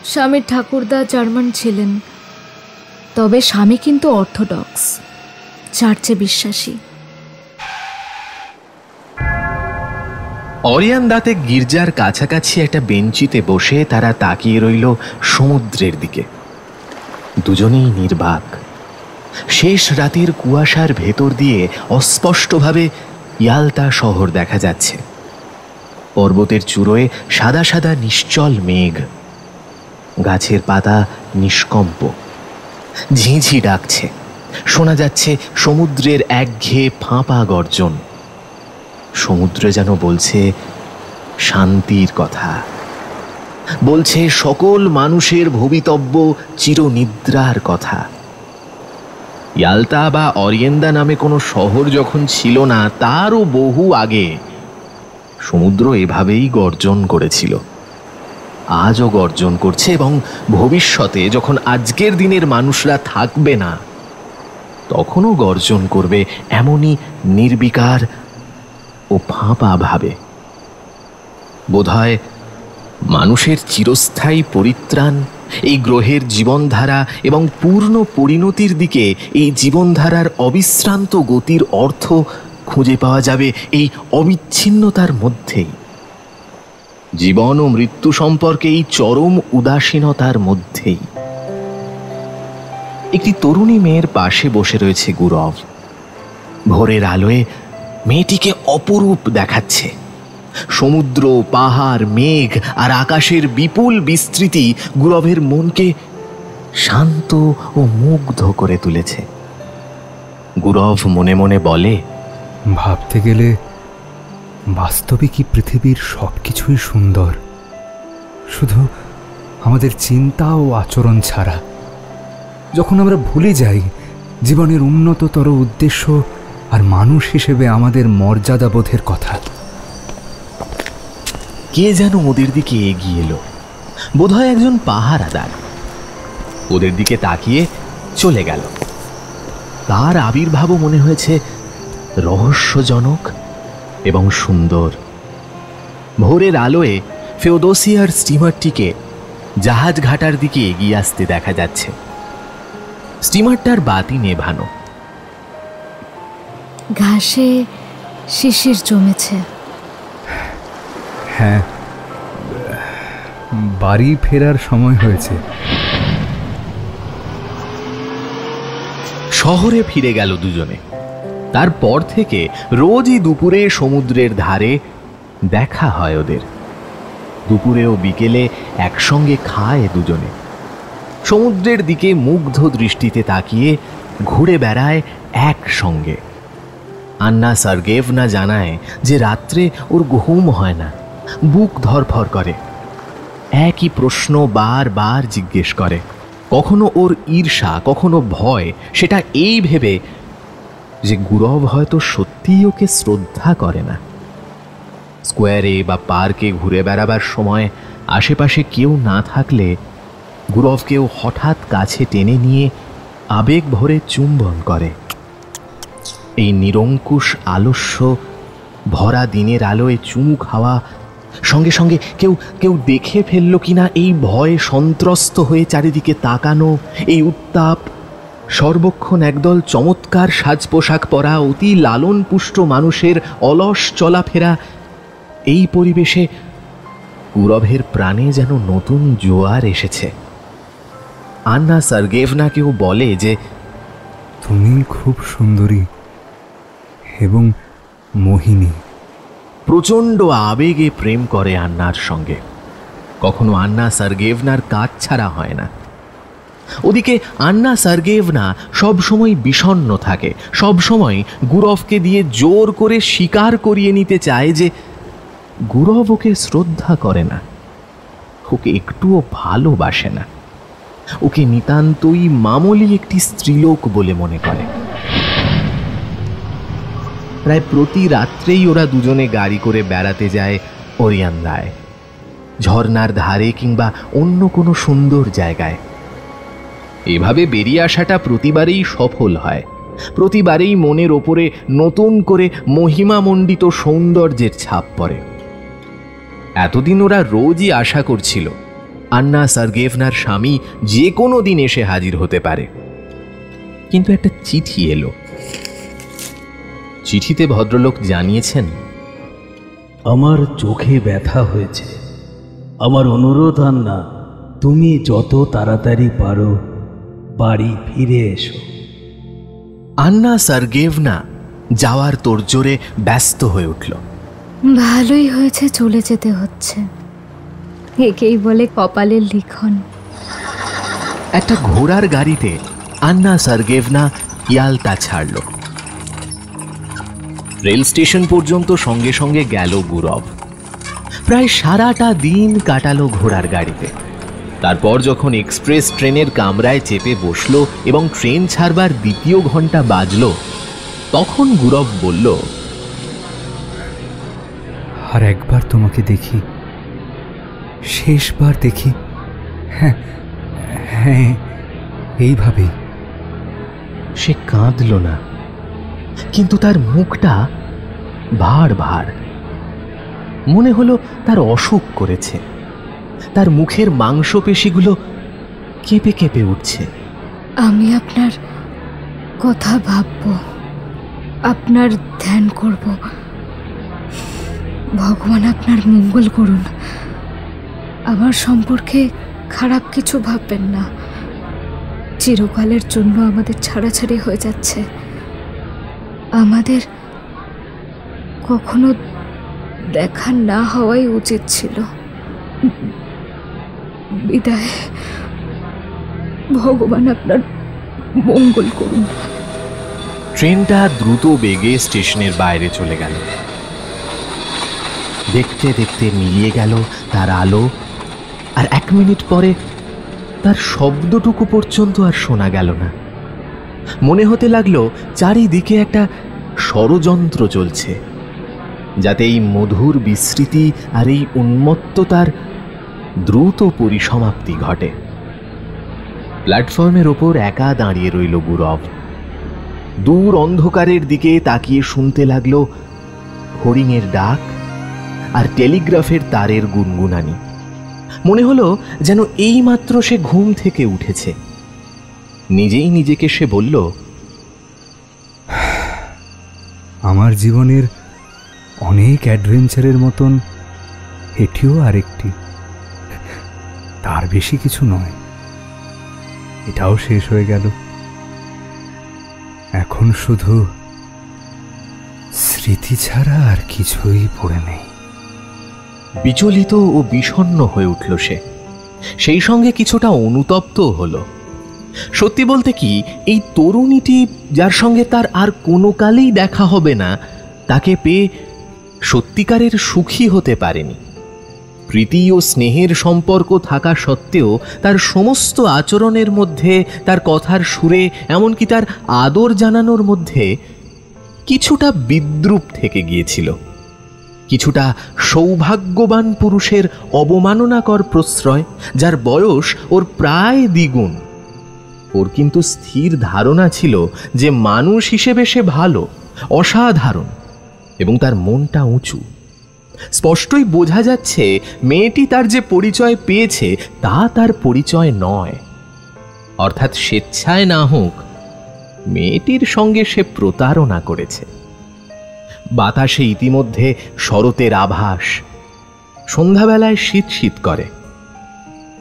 স্বামীর ঠাকুরদা জার্মান ছিলেন, তবে স্বামী কিন্তু অর্থোডক্স, চার্চে বিশ্বাসী। অরিয়ান্দাতে গির্জার কাছাকাছি একটা বেঞ্চিতে বসে তারা তাকিয়ে রইল সমুদ্রের দিকে। দুজনেই নির্বাক। শেষ রাতের কুয়াশার ভেতর দিয়ে অস্পষ্টভাবে ইয়ালতা শহর দেখা যাচ্ছে। পর্বতের চূড়োয় সাদা সাদা নিশ্চল মেঘ। গাছের পাতা নিষ্কম্প। ঝিঁঝি ডাকছে। শোনা যাচ্ছে সমুদ্রের একঘেয়ে ফাঁপা গর্জন। সমুদ্র যেন বলছে শান্তির কথা, বলছে সকল মানুষের ভবিতব্য চিরনিদ্রার কথা। ইয়ালতা বা অরিয়েন্দা নামে কোনো শহর যখন ছিল না, তারও বহু আগে সমুদ্র এভাবেই গর্জন করেছিল, আজও গর্জন করছে, এবং ভবিষ্যতে যখন আজকের দিনের মানুষরা থাকবে না তখনও গর্জন করবে এমনই নির্বিকার ও ফাঁপা ভাবে। বোধহয় মানুষের চিরস্থায়ী পরিত্রাণ, এই গ্রহের জীবনধারা এবং পূর্ণ পরিণতির দিকে এই জীবনধারার অবিশ্রান্ত গতির অর্থ খুঁজে পাওয়া যাবে এই অবিচ্ছিন্নতার মধ্যেই। জীবন ও মৃত্যু সম্পর্কে এই চরম উদাসীনতার মধ্যেই। একটি তরুণী মেয়ের পাশে বসে রয়েছে গুরব। ভোরের আলোয় মেয়েটিকে অপরূপ দেখাচ্ছে। সমুদ্র, পাহাড়, মেঘ আর আকাশের বিপুল বিস্তৃতি গুরবের মনকে শান্ত ও মুগ্ধ করে তুলেছে। গুরব মনে মনে বলে, ভাবতে গেলে বাস্তবিকই পৃথিবীর সব কিছুই সুন্দর, শুধু আমাদের চিন্তা ও আচরণ ছাড়া। যখন আমরা ভুলে যাই জীবনের উন্নততর উদ্দেশ্য আর মানুষ হিসেবে আমাদের মর্যাদাবোধের কথা। কে যেন ওদের দিকে এগিয়ে এলো, বোধহয় একজন পাহারাদার। ওদের দিকে তাকিয়ে চলে গেল। তার আবির্ভাবও মনে হয়েছে রহস্যজনক এবং সুন্দর। ভোরের আলোয় ফেওদোসিয়ার স্টিমারটিকে জাহাজ ঘাটার দিকে এগিয়ে আসতে দেখা যাচ্ছে। স্টিমারটার বাতি নেভানো। ঘাসে শিশির জমেছে। হ্যাঁ, বাড়ি ফেরার সময় হয়েছে। শহরে ফিরে গেল দুজনে। তারপর থেকে রোজই দুপুরে সমুদ্রের ধারে দেখা হয় ওদের। দুপুরে ও বিকেলে একসঙ্গে খায় দুজনে। সমুদ্রের দিকে মুগ্ধ দৃষ্টিতে তাকিয়ে ঘুরে বেড়ায় একসঙ্গে। আন্না সার্গেভনা জানায় যে রাত্রে ওর ঘুম হয় না, বুক ধরফর করে। একই প্রশ্ন বারবার জিজ্ঞেস করে। কখনো ওর ঈর্ষা, কখনো ভয়, সেটা এই ভেবে যে গুরব হয়তো সত্যিই ওকে শ্রদ্ধা করে না। স্কোয়ারে বা পার্কে ঘুরে বেড়াবার সময় আশেপাশে কেউ না থাকলে গুরবকেও হঠাৎ কাছে টেনে নিয়ে আবেগ ভরে চুম্বন করে। এই নিরঙ্কুশ আলস্য ভরা দিনের আলোয় চুমু খাওয়া, সঙ্গে সঙ্গে কেউ কেউ দেখে ফেলল কিনা এই ভয়ে সন্ত্রস্ত হয়ে চারিদিকে তাকানো, এই উত্তাপ, সর্বক্ষণ একদল চমৎকার সাজ পোশাক পরা অতি লালন পুষ্ট মানুষের অলস চলাফেরা, এই পরিবেশে গুরবের প্রাণে যেন নতুন জোয়ার এসেছে। আন্না সার্গেভনাকেও বলে যে তুমি খুব সুন্দরী এবং মোহিনী। প্রচণ্ড আবেগে প্রেম করে আন্নার সঙ্গে। কখনো আন্না সার্গেভনার কাজ ছাড়া হয় না। ওদিকে আন্না সার্গেভনা সবসময় বিষণ্ণ থাকে, সবসময় গুরবকে দিয়ে জোর করে স্বীকার করিয়ে নিতে চায় যে গুরব ওকে শ্রদ্ধা করে না, ওকে একটুও ভালোবাসে না, ওকে নিতান্তই মামুলি একটি স্ত্রীলোক বলে মনে করে। প্রায় প্রতি রাত্রেই ওরা দুজনে গাড়ি করে বেড়াতে যায় ওরিয়ান্দায়, ঝর্নার ধারে কিংবা অন্য কোনো সুন্দর জায়গায়। এভাবে বেরিয়ে আসাটা প্রতিবারেই সফল হয়, প্রতিবারেই মনের ওপরে নতুন করে মহিমামণ্ডিত সৌন্দর্যের ছাপ পড়ে। এতদিন ওরা রোজই আশা করছিল আন্না সার্গেভনার স্বামী যে কোনো দিন এসে হাজির হতে পারে, কিন্তু একটা চিঠি এলো। চিঠিতে ভদ্রলোক জানিয়েছেন, আমার চোখে ব্যথা হয়েছে। আমার অনুরোধ আন্না, তুমি যত তাড়াতাড়ি পারো বাড়ি ফিরে এসো। আন্না সার্গেভনা যাওয়ার তোড়জোড়ে ব্যস্ত হয়ে উঠল। ভালোই হয়েছে চলে যেতে হচ্ছে, একেই বলে কপালের লিখন। একটা ঘোড়ার গাড়িতে আন্না সার্গেভনা ইয়ালতা ছাড়ল। রেল স্টেশন পর্যন্ত সঙ্গে সঙ্গে গেল গুরব। প্রায় সারাটা দিন কাটালো ঘোড়ার গাড়িতে। তারপর যখন এক্সপ্রেস ট্রেনের কামরায় চেপে বসলো এবং ট্রেন ছাড়বার দ্বিতীয় ঘন্টা বাজলো, তখন গুরব বলল, আর একবার তোমাকে দেখি, শেষবার দেখি। হ্যাঁ হ্যাঁ, এইভাবেই। সে কাঁদল না, কিন্তু তার মুখটা ভার ভার। মনে হলো তার অসুখ করেছে। তার মুখের মাংসপেশিগুলো কেঁপে কেঁপে উঠছে। আমি আপনার কথা ভাবব, আপনার ধ্যান করব। ভগবান আপনার মঙ্গল করুন। আমার সম্পর্কে খারাপ কিছু ভাববেন না। চিরকালের জন্য আমাদের ছাড়াছাড়ি হয়ে যাচ্ছে। আমাদের কখনো দেখা না হওয়াই উচিত ছিল। বিদায়। ভগবান আপনার মঙ্গল করুন। ট্রেনটা দ্রুত বেগে স্টেশনের বাইরে চলে গেল। দেখতে দেখতে মিলিয়ে গেল তার আলো, আর 1 মিনিট পরে তার শব্দটুকু পর্যন্ত আর শোনা গেল না। মনে হতে লাগলো চারিদিকে একটা ষড়যন্ত্র চলছে, যাতে এই মধুর বিস্মৃতি আর এই উন্মত্ততার দ্রুত পরিসমাপ্তি ঘটে। প্ল্যাটফর্মের ওপর একা দাঁড়িয়ে রইল গুরব। দূর অন্ধকারের দিকে তাকিয়ে শুনতে লাগলো হরিণের ডাক আর টেলিগ্রাফের তারের গুনগুনানি। মনে হলো যেন এইমাত্র সে ঘুম থেকে উঠেছে। নিজেই নিজেকে সে বলল, আমার জীবনের অনেক অ্যাডভেঞ্চারের মতন এটিও আরেকটি। তার বেশি কিছু নয়। এটাও শেষ হয়ে গেল। এখন শুধু স্মৃতি ছাড়া আর কিছুই পড়ে নেই। বিচলিত ও বিষণ্ণ হয়ে উঠল সে, সেই সঙ্গে কিছুটা অনুতপ্ত হলো। সত্যি বলতে কি, এই তরুণীটি যার সঙ্গে তার আর কোনো কালেই দেখা হবে না, তাকে পেয়ে সত্যিকারের সুখী হতে পারেনি। প্রীতি ও স্নেহের সম্পর্ক থাকা সত্ত্বেও তার সমস্ত আচরণের মধ্যে, তার কথার সুরে, এমনকি তার আদর জানানোর মধ্যে কিছুটা বিদ্রূপ থেকে গিয়েছিল। কিছুটা সৌভাগ্যবান পুরুষের অবমাননাকর প্রশ্রয়, যার বয়স ওর প্রায় দ্বিগুণ। ওর কিন্তু স্থির ধারণা ছিল যে মানুষ হিসেবে সে ভালো, অসাধারণ, এবং তার মনটা উঁচু। স্পষ্টই বোঝা যাচ্ছে মেয়েটি তার যে পরিচয় পেয়েছে তা তার পরিচয় নয়। অর্থাৎ স্বেচ্ছায় না হোক, মেয়েটির সঙ্গে সে প্রতারণা করেছে। বাতাসে ইতিমধ্যে শরতের আভাস। সন্ধ্যাবেলায় শীত শীত করে।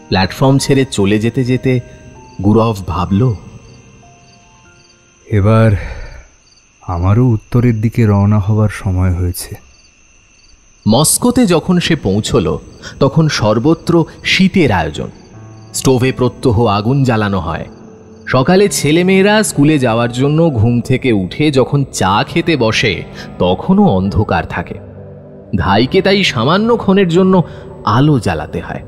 প্ল্যাটফর্ম ছেড়ে চলে যেতে যেতে গুরব ভাবল, এবার আমারও উত্তরের দিকে রওনা হবার সময় হয়েছে। মস্কোতে যখন সে পৌঁছল, তখন সর্বত্র শীতের আয়োজন। স্টোভে প্রত্যহ আগুন জ্বালানো হয়। সকালে ছেলেমেয়েরা স্কুলে যাওয়ার জন্য ঘুম থেকে উঠে যখন চা খেতে বসে, তখনও অন্ধকার থাকে। ধাইকে তাই সামান্যক্ষণের জন্য আলো জ্বালাতে হয়।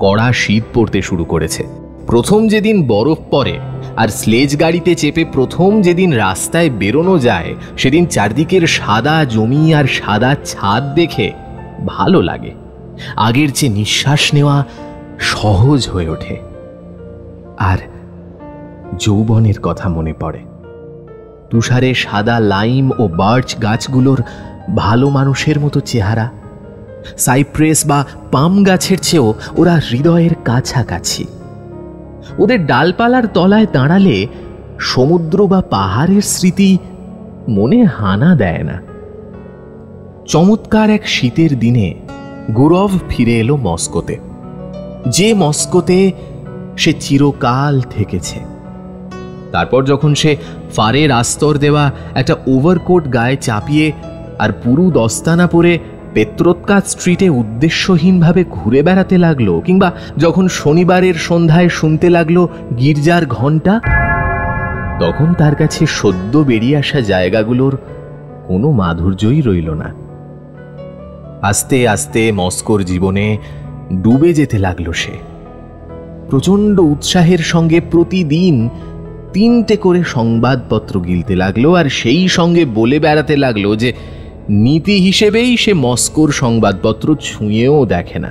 কড়া শীত পড়তে শুরু করেছে। প্রথম যেদিন বরফ পড়ে আর স্লেজ গাড়িতে চেপে প্রথম যেদিন রাস্তায় বেরোনো যায়, সেদিন চারদিকের সাদা জমি আর সাদা ছাদ দেখে ভালো লাগে। আগের চেয়ে নিঃশ্বাস নেওয়া সহজ হয়ে ওঠে। আর যৌবনের কথা মনে পড়ে। তুষারে সাদা লাইম ও বার্চ গাছগুলোর ভালো মানুষের মতো চেহারা। সাইপ্রেস বা পাম গাছের চেয়েও ওরা হৃদয়ের কাছাকাছি। ওদের ডালপালার তলায় দাঁড়ালে সমুদ্র বা পাহাড়ের স্মৃতি মনে হানা দেয় না। চমৎকার এক শীতের দিনে গুরব ফিরে এলো মস্কোতে, যে মস্কোতে সে চিরকাল থেকেছে। তারপর যখন সে ফারের আস্তর দেওয়া একটা ওভারকোট গায়ে চাপিয়ে আর পুরু দস্তানা পরে পেত্রোৎকা স্ট্রিটে উদ্দেশ্যহীনভাবে ঘুরে বেড়াতে লাগলো, কিংবা যখন শনিবারের সন্ধ্যায় শুনতে লাগলো গির্জার ঘণ্টা, তখন তার কাছে সদ্য বেরিয়ে আসা জায়গাগুলোর কোনো মাধুর্যই রইল না। আস্তে আস্তে মস্কোর জীবনে ডুবে যেতে লাগলো সে। প্রচণ্ড উৎসাহের সঙ্গে প্রতিদিন 3টে করে সংবাদপত্র গিলতে লাগলো, আর সেই সঙ্গে বলে বেড়াতে লাগলো যে নীতি হিসেবেই সে মস্কোর সংবাদপত্র ছুঁয়েও দেখে না।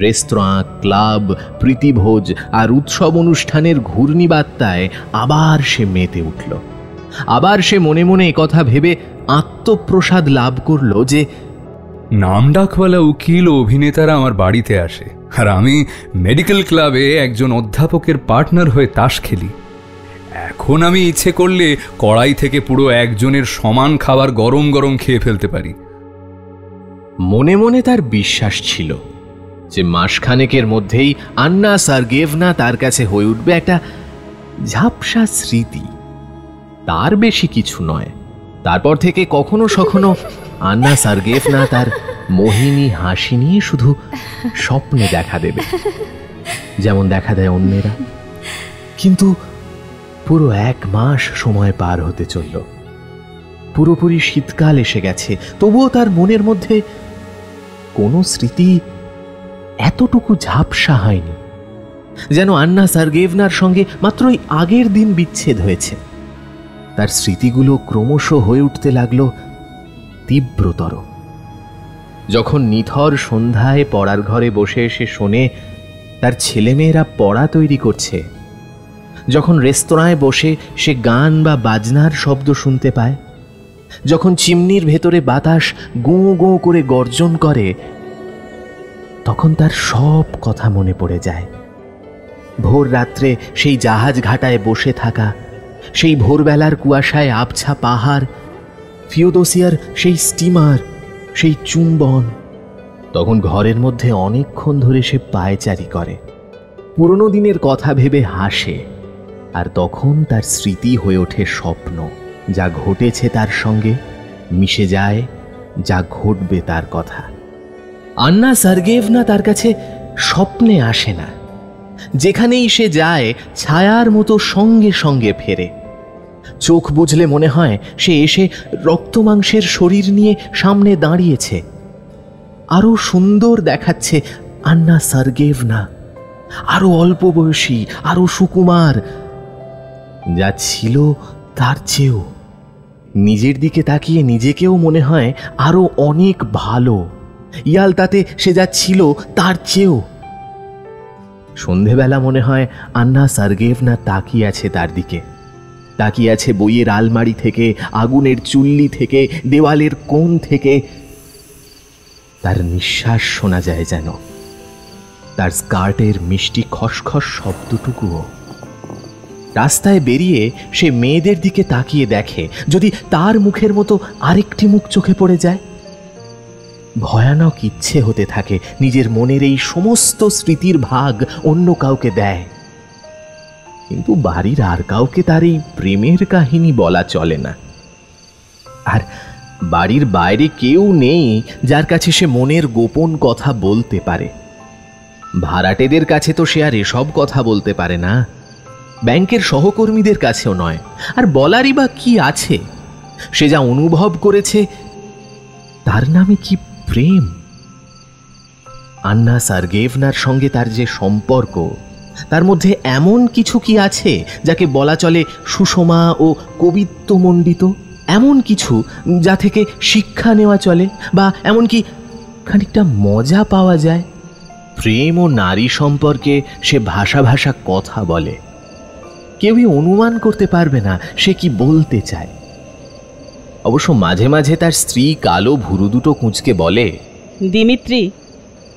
রেস্তোরাঁ, ক্লাব, প্রীতিভোজ আর উৎসব অনুষ্ঠানের ঘূর্ণিবার্তায় আবার সে মেতে উঠল। আবার সে মনে মনে একথা ভেবে আত্মপ্রসাদ লাভ করল যে নামডাকওয়ালা উকিল ও অভিনেতারা আমার বাড়িতে আসে, আর আমি মেডিকেল ক্লাবে একজন অধ্যাপকের পার্টনার হয়ে তাস খেলি। এখন আমি ইচ্ছে করলে কড়াই থেকে পুরো একজনের সমান খাবার গরম গরম খেয়ে ফেলতে পারি। মনে মনে তার বিশ্বাস ছিল যে মাসখানেকের মধ্যেই আন্না সার্গেভনা তার কাছে হয়ে উঠবে একটা ঝাপসা স্মৃতি, তার বেশি কিছু নয়। তারপর থেকে কখনো সখনো আন্না সার্গেভনা তার মোহিনী হাসি নিয়ে শুধু স্বপ্নে দেখা দেবে, যেমন দেখা দেয় অন্যেরা। কিন্তু পুরো 1 মাস সময় পার হতে চলল, পুরোপুরি শীতকাল এসে গেছে, তবুও তার মনের মধ্যে কোনো স্মৃতি এতটুকু ঝাপসা হয়নি, যেন আন্না সার্গেভনার সঙ্গে মাত্রই আগের দিন বিচ্ছেদ হয়েছে। তার স্মৃতিগুলো ক্রমশ হয়ে উঠতে লাগলো তীব্রতর। যখন নিথর সন্ধ্যায় পড়ার ঘরে বসে এসে শোনে তার ছেলেমেয়েরা পড়া তৈরি করছে, যখন রেস্তোরাঁয় বসে সে গান বা বাজনার শব্দ শুনতে পায়, যখন চিমনির ভেতরে বাতাস গোঁ গোঁ করে গর্জন করে, তখন তার সব কথা মনে পড়ে যায়। ভোর রাত্রে সেই জাহাজ ঘাটায় বসে থাকা, সেই ভোরবেলার কুয়াশায় আবছা পাহাড়, ফিওদোসিয়ার সেই স্টিমার, সেই চুম্বন। তখন ঘরের মধ্যে অনেকক্ষণ ধরে সে পায়চারি করে, পুরনো দিনের কথা ভেবে হাসে, আর তখন তার স্মৃতি হয়ে ওঠে স্বপ্ন। যা ঘটেছে তার সঙ্গে মিশে যায় যা ঘটবে তার কথা। আন্না সার্গেভনা তার কাছে স্বপ্নে আসে না, যেখানেই সে যায় ছায়ার মতো সঙ্গে সঙ্গে ফেরে। চোখ বুঝলে মনে হয় সে এসে রক্তমাংসের শরীর নিয়ে সামনে দাঁড়িয়েছে। আরো সুন্দর দেখাচ্ছে আন্না সার্গেভনা, আরো অল্প বয়সী, আরো সুকুমার, যা ছিল তার চেয়েও। নিজের দিকে তাকিয়ে নিজেকেও মনে হয় আরো অনেক ভালো, ইয়ালতাতে সে যা ছিল তার চেয়েও। সন্ধেবেলা মনে হয় আন্না সার্গেভনা তাকিয়ে আছে তার দিকে, তাকিয়ে আছে বইয়ের আলমারি থেকে, আগুনের চুল্লি থেকে, দেওয়ালের কোণ থেকে। তার নিঃশ্বাস শোনা যায় যেন, তার স্কার্টের মিষ্টি খসখস শব্দটুকুও। রাস্তায় বেরিয়ে সে মেয়েদের দিকে তাকিয়ে দেখে যদি তার মুখের মতো আরেকটি মুখ চোখে পড়ে যায়। ভয়ানক ইচ্ছে হতে থাকে নিজের মনের এই সমস্ত স্মৃতির ভাগ অন্য কাউকে দেয়, কিন্তু বাড়ির আর কাউকে তার এই প্রেমের কাহিনী বলা চলে না। আর বাড়ির বাইরে কেউ নেই যার কাছে সে মনের গোপন কথা বলতে পারে। ভাড়াটেদের কাছে তো সে আর এসব কথা বলতে পারে না, ব্যাংকের সহকর্মীদের কাছেও নয়। আর বলারই বা কি আছে? সে যা অনুভব করেছে তার নামে কি প্রেম? আন্না সার্গেভনার সঙ্গে তার যে সম্পর্ক, তার মধ্যে এমন কিছু কি আছে যাকে বলা চলে সুষমা ও কবিত্বমণ্ডিত? এমন কিছু যা থেকে শিক্ষা নেওয়া চলে, বা এমনকি খানিকটা মজা পাওয়া যায়? প্রেম ও নারী সম্পর্কে সে ভাষা ভাষা কথা বলে, কেউই অনুমান করতে পারবে না সে কি বলতে চায়। অবশ্য মাঝে মাঝে তার স্ত্রী কালো ভুরু দুটো কুঁচকে বলে, দিমিত্রি,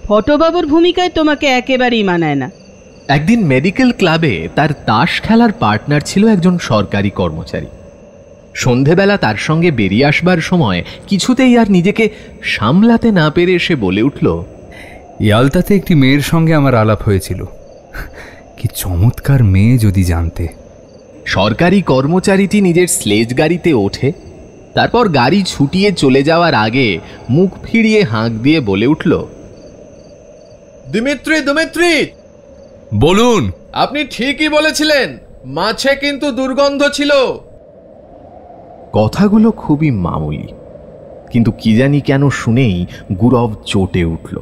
ফটোবাবুর ভূমিকায় তোমাকে একেবারেই মানায় না। একদিন মেডিকেল ক্লাবে তার তাস খেলার পার্টনার ছিল একজন সরকারি কর্মচারী। সন্ধেবেলা তার সঙ্গে বেরিয়ে আসবার সময় কিছুতেই আর নিজেকে সামলাতে না পেরে সে বলে উঠল, ইয়ালতাতে একটি মেয়ের সঙ্গে আমার আলাপ হয়েছিল। কি চমৎকার মেয়ে যদি জানতে। সরকারি কর্মচারীটি নিজের স্লেজ গাড়িতে ওঠে, তারপর গাড়ি ছুটিয়ে চলে যাওয়ার আগে মুখ ফিরিয়ে হাঁক দিয়ে বলে উঠল, দিমিত্রি, দিমিত্রি, বলুন। আপনি ঠিকই বলেছিলেন, মাছে কিন্তু দুর্গন্ধ ছিল। কথাগুলো খুবই মামুলি, কিন্তু কি জানি কেন শুনেই গুরব চটে উঠল।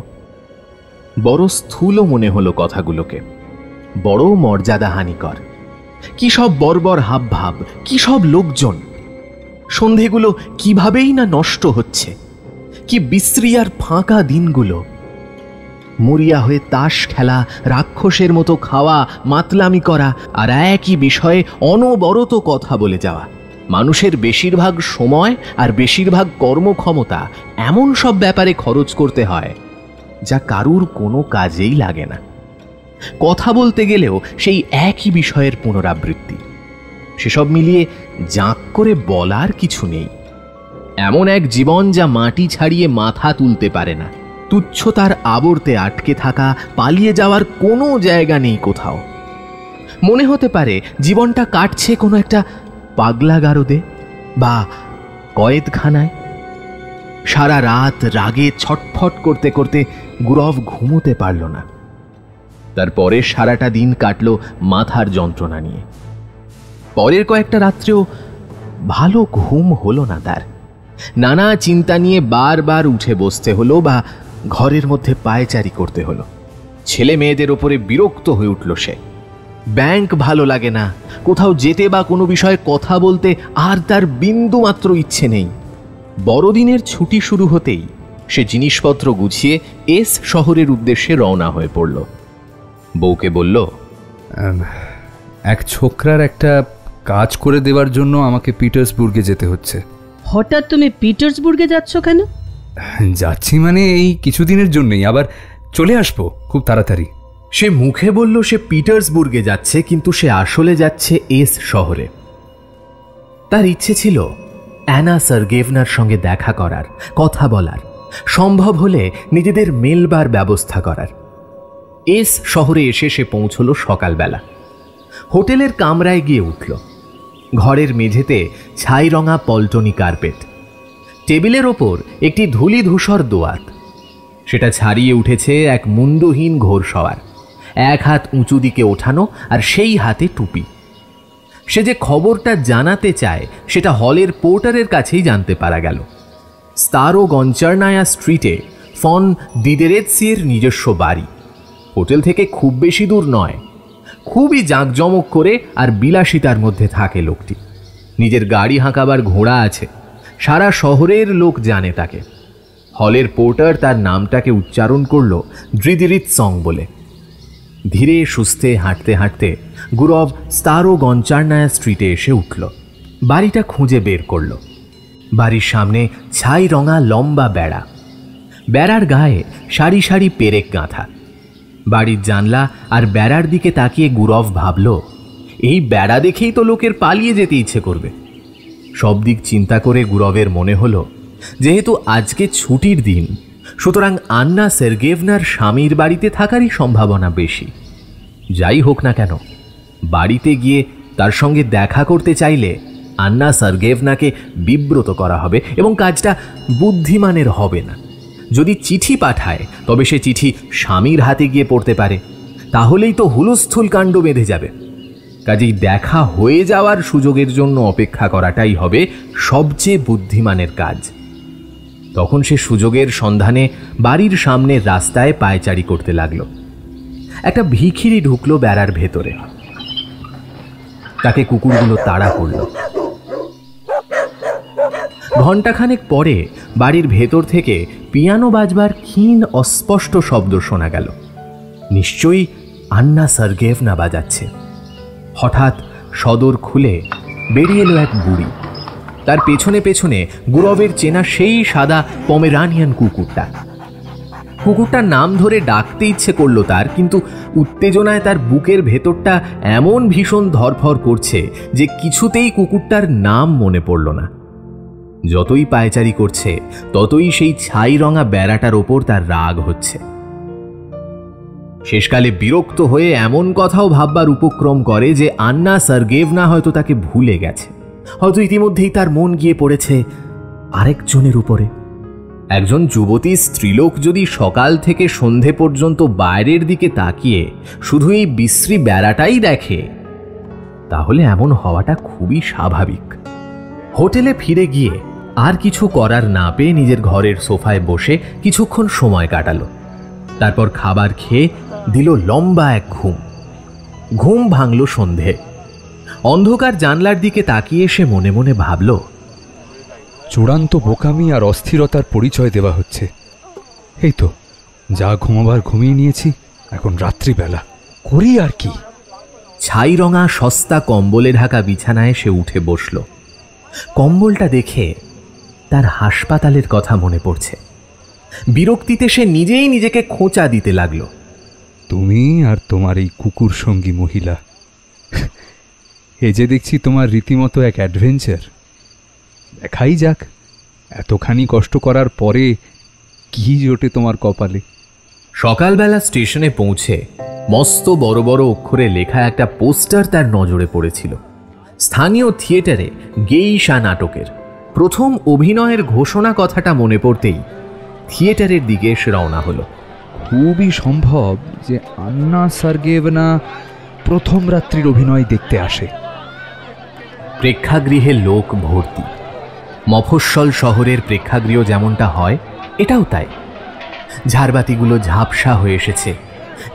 বড় স্থূল মনে হলো কথাগুলোকে। বড় মর্যাদাহানিকর। কি সব বর্বর হাবভাব, কি সব লোকজন! সন্ধেগুলো কিভাবেই না নষ্ট হচ্ছে! কি বিশ্রী আর ফাঁকা দিনগুলো! মরিয়া হয়ে তাস খেলা, রাক্ষসের মতো খাওয়া, মাতলামি করা, আর একই বিষয়ে অনবরত কথা বলে যাওয়া। মানুষের বেশিরভাগ সময় আর বেশিরভাগ কর্মক্ষমতা এমন সব ব্যাপারে খরচ করতে হয় যা কারুর কোনো কাজেই লাগে না। কথা বলতে গেলেও সেই একই বিষয়ের পুনরাবৃত্তি। সেসব মিলিয়ে জাঁক করে বলার কিছু নেই। এমন এক জীবন যা মাটি ছাড়িয়ে মাথা তুলতে পারে না। তুচ্ছতার আবর্তে আটকে থাকা, পালিয়ে যাওয়ার কোনো জায়গা নেই কোথাও। মনে হতে পারে জীবনটা কাটছে কোনো একটা পাগলাগারদে বা কয়েদখানায়। সারা রাত রাগে ছটফট করতে করতে গুরব ঘুমোতে পারল না। তারপরে সারাটা দিন কাটল মাথার যন্ত্রণা নিয়ে। পরের কয়েকটা রাত্রেও ভালো ঘুম হলো না তার। নানা চিন্তা নিয়ে বারবার উঠে বসতে হলো বা ঘরের মধ্যে পায়চারি করতে হলো। ছেলে মেয়েদের ওপরে বিরক্ত হয়ে উঠল সে। ব্যাংক ভালো লাগে না, কোথাও যেতে বা কোনো বিষয়ে কথা বলতে আর তার বিন্দু মাত্র ইচ্ছে নেই। বড়দিনের ছুটি শুরু হতেই সে জিনিসপত্র গুছিয়ে এস শহরের উদ্দেশ্যে রওনা হয়ে পড়ল। বউকে বলল, এক ছোকরার একটা কাজ করে দেওয়ার জন্য আমাকে পিটার্সবুর্গে যেতে হচ্ছে। হঠাৎ তুমি পিটার্সবুর্গে যাচ্ছ কেন? যাচ্ছি মানে এই কিছুদিনের জন্যই, আবার চলে আসবো খুব তাড়াতাড়ি। সে মুখে বলল সে পিটার্সবুর্গে যাচ্ছে, কিন্তু সে আসলে যাচ্ছে এস শহরে। তার ইচ্ছে ছিল অ্যানা সার্গেভনার সঙ্গে দেখা করার, কথা বলার, সম্ভব হলে নিজেদের মেলবার ব্যবস্থা করার। এস শহরে এসে সে পৌঁছল সকালবেলা। হোটেলের কামরায় গিয়ে উঠল। ঘরের মেঝেতে ছাই রঙা পল্টনি কার্পেট, টেবিলের ওপর একটি ধূলি ধূসর দোয়াত। সেটা ছাড়িয়ে উঠেছে এক মুন্ডহীন ঘোড়সওয়ার, এক হাত উঁচু দিকে ওঠানো আর সেই হাতে টুপি। সে যে খবরটা জানাতে চায় সেটা হলের পোর্টারের কাছেই জানতে পারা গেল। স্তারো গঞ্চারনায়া স্ট্রিটে ফন দিদেরেৎসির নিজস্ব বাড়ি। হোটেল থেকে খুব বেশি দূর নয়। খুবই জাঁকজমক করে আর বিলাসিতার মধ্যে থাকে লোকটি। নিজের গাড়ি হাঁকাবার ঘোড়া আছে। সারা শহরের লোক জানে তাকে। হলের পোর্টার তার নামটাকে উচ্চারণ করল দ্রিদিরিৎসং বলে। ধীরে সুস্থে হাঁটতে হাঁটতে গুরব স্তারো গঞ্চারনায়া স্ট্রিটে এসে উঠল। বাড়িটা খুঁজে বের করল। বাড়ির সামনে ছাই রঙা লম্বা বেড়া। বেড়ার গায়ে সারি সারি পেরেক গাঁথা। বাড়ির জানলা আর বেড়ার দিকে তাকিয়ে গুরব ভাবল, এই বেড়া দেখেই তো লোকের পালিয়ে যেতে ইচ্ছে করবে। সব দিক চিন্তা করে গুরবের মনে হলো, যেহেতু আজকে ছুটির দিন, সুতরাং আন্না সের্গেভনার স্বামীর বাড়িতে থাকারই সম্ভাবনা বেশি। যাই হোক না কেন, বাড়িতে গিয়ে তার সঙ্গে দেখা করতে চাইলে আন্না সার্গেভনাকে বিব্রত করা হবে এবং কাজটা বুদ্ধিমানের হবে না। যদি চিঠি পাঠায় তবে সে চিঠি স্বামীর হাতে গিয়ে পড়তে পারে, তাহলেই তো হুলস্থুল কাণ্ড বেঁধে যাবে। কাজেই দেখা হয়ে যাওয়ার সুযোগের জন্য অপেক্ষা করাটাই হবে সবচেয়ে বুদ্ধিমানের কাজ। তখন সে সুযোগের সন্ধানে বাড়ির সামনের রাস্তায় পায়চারি করতে লাগলো। একটা ভিখিরি ঢুকলো বেড়ার ভেতরে। তাকে কুকুরগুলো তাড়া করল। ঘণ্টাখানেক পরে বাড়ির ভেতর থেকে পিয়ানো বাজবার ক্ষীণ অস্পষ্ট শব্দ শোনা গেল। নিশ্চয়ই আন্না সার্গেভনা বাজাচ্ছে। হঠাৎ সদর খুলে বেরিয়ে এলো এক বুড়ি। তার পেছনে পেছনে গুরবের চেনা সেই সাদা পমেরানিয়ান কুকুরটা। কুকুরটার নাম ধরে ডাকতে ইচ্ছে করলো তার, কিন্তু উত্তেজনায় তার বুকের ভেতরটা এমন ভীষণ ধরফর করছে যে কিছুতেই কুকুরটার নাম মনে পড়ল না। যতই পায়চারি করছে ততই সেই ছাই রঙা বেড়াটার ওপর তার রাগ হচ্ছে। শেষকালে বিরক্ত হয়ে এমন কথাও ভাববার উপক্রম করে যে আন্না সার্গেভনা হয়তো তাকে ভুলে গেছে। হয়তো ইতিমধ্যেই তার মন গিয়ে পড়েছে আরেকজনের উপরে। একজন যুবতী স্ত্রীলোক যদি সকাল থেকে সন্ধে পর্যন্ত বাইরের দিকে তাকিয়ে শুধু এই বিশ্রী বেড়াটাই দেখে, তাহলে এমন হওয়াটা খুবই স্বাভাবিক। হোটেলে ফিরে গিয়ে আর কিছু করার না পেয়ে নিজের ঘরের সোফায় বসে কিছুক্ষণ সময় কাটালো। তারপর খাবার খেয়ে দিল লম্বা এক ঘুম। ঘুম ভাঙল সন্ধে। অন্ধকার জানলার দিকে তাকিয়ে সে মনে মনে ভাবল, চূড়ান্ত বোকামি আর অস্থিরতার পরিচয় দেওয়া হচ্ছে। এই তো যা ঘুমাবার ঘুমিয়ে নিয়েছি, এখন রাত্রিবেলা করি আর কি। ছাই রঙা সস্তা কম্বলে ঢাকা বিছানায় সে উঠে বসল। কম্বলটা দেখে তার হাসপাতালের কথা মনে পড়ছে। বিরক্তিতে সে নিজেই নিজেকে খোঁচা দিতে লাগলো। তুমি আর তোমার এই কুকুর সঙ্গী মহিলা, এ যে দেখছি তোমার রীতিমতো এক অ্যাডভেঞ্চার। দেখাই যাক এতখানি কষ্ট করার পরে কি জোটে তোমার কপালে। সকালবেলা স্টেশনে পৌঁছে মস্ত বড় বড় অক্ষরে লেখা একটা পোস্টার তার নজরে পড়েছিল। স্থানীয় থিয়েটারে গেইশা নাটকের প্রথম অভিনয়ের ঘোষণা কথাটা মনে পড়তেই থিয়েটারের দিকে এসে রওনা হলো। খুবই সম্ভব যে আন্না সার্গেভনা প্রথম রাত্রির অভিনয় দেখতে আসে। প্রেক্ষাগৃহে লোক ভর্তি। মফস্বল শহরের প্রেক্ষাগৃহ যেমনটা হয় এটাও তাই। ঝাড়বাতিগুলো ঝাপসা হয়ে এসেছে।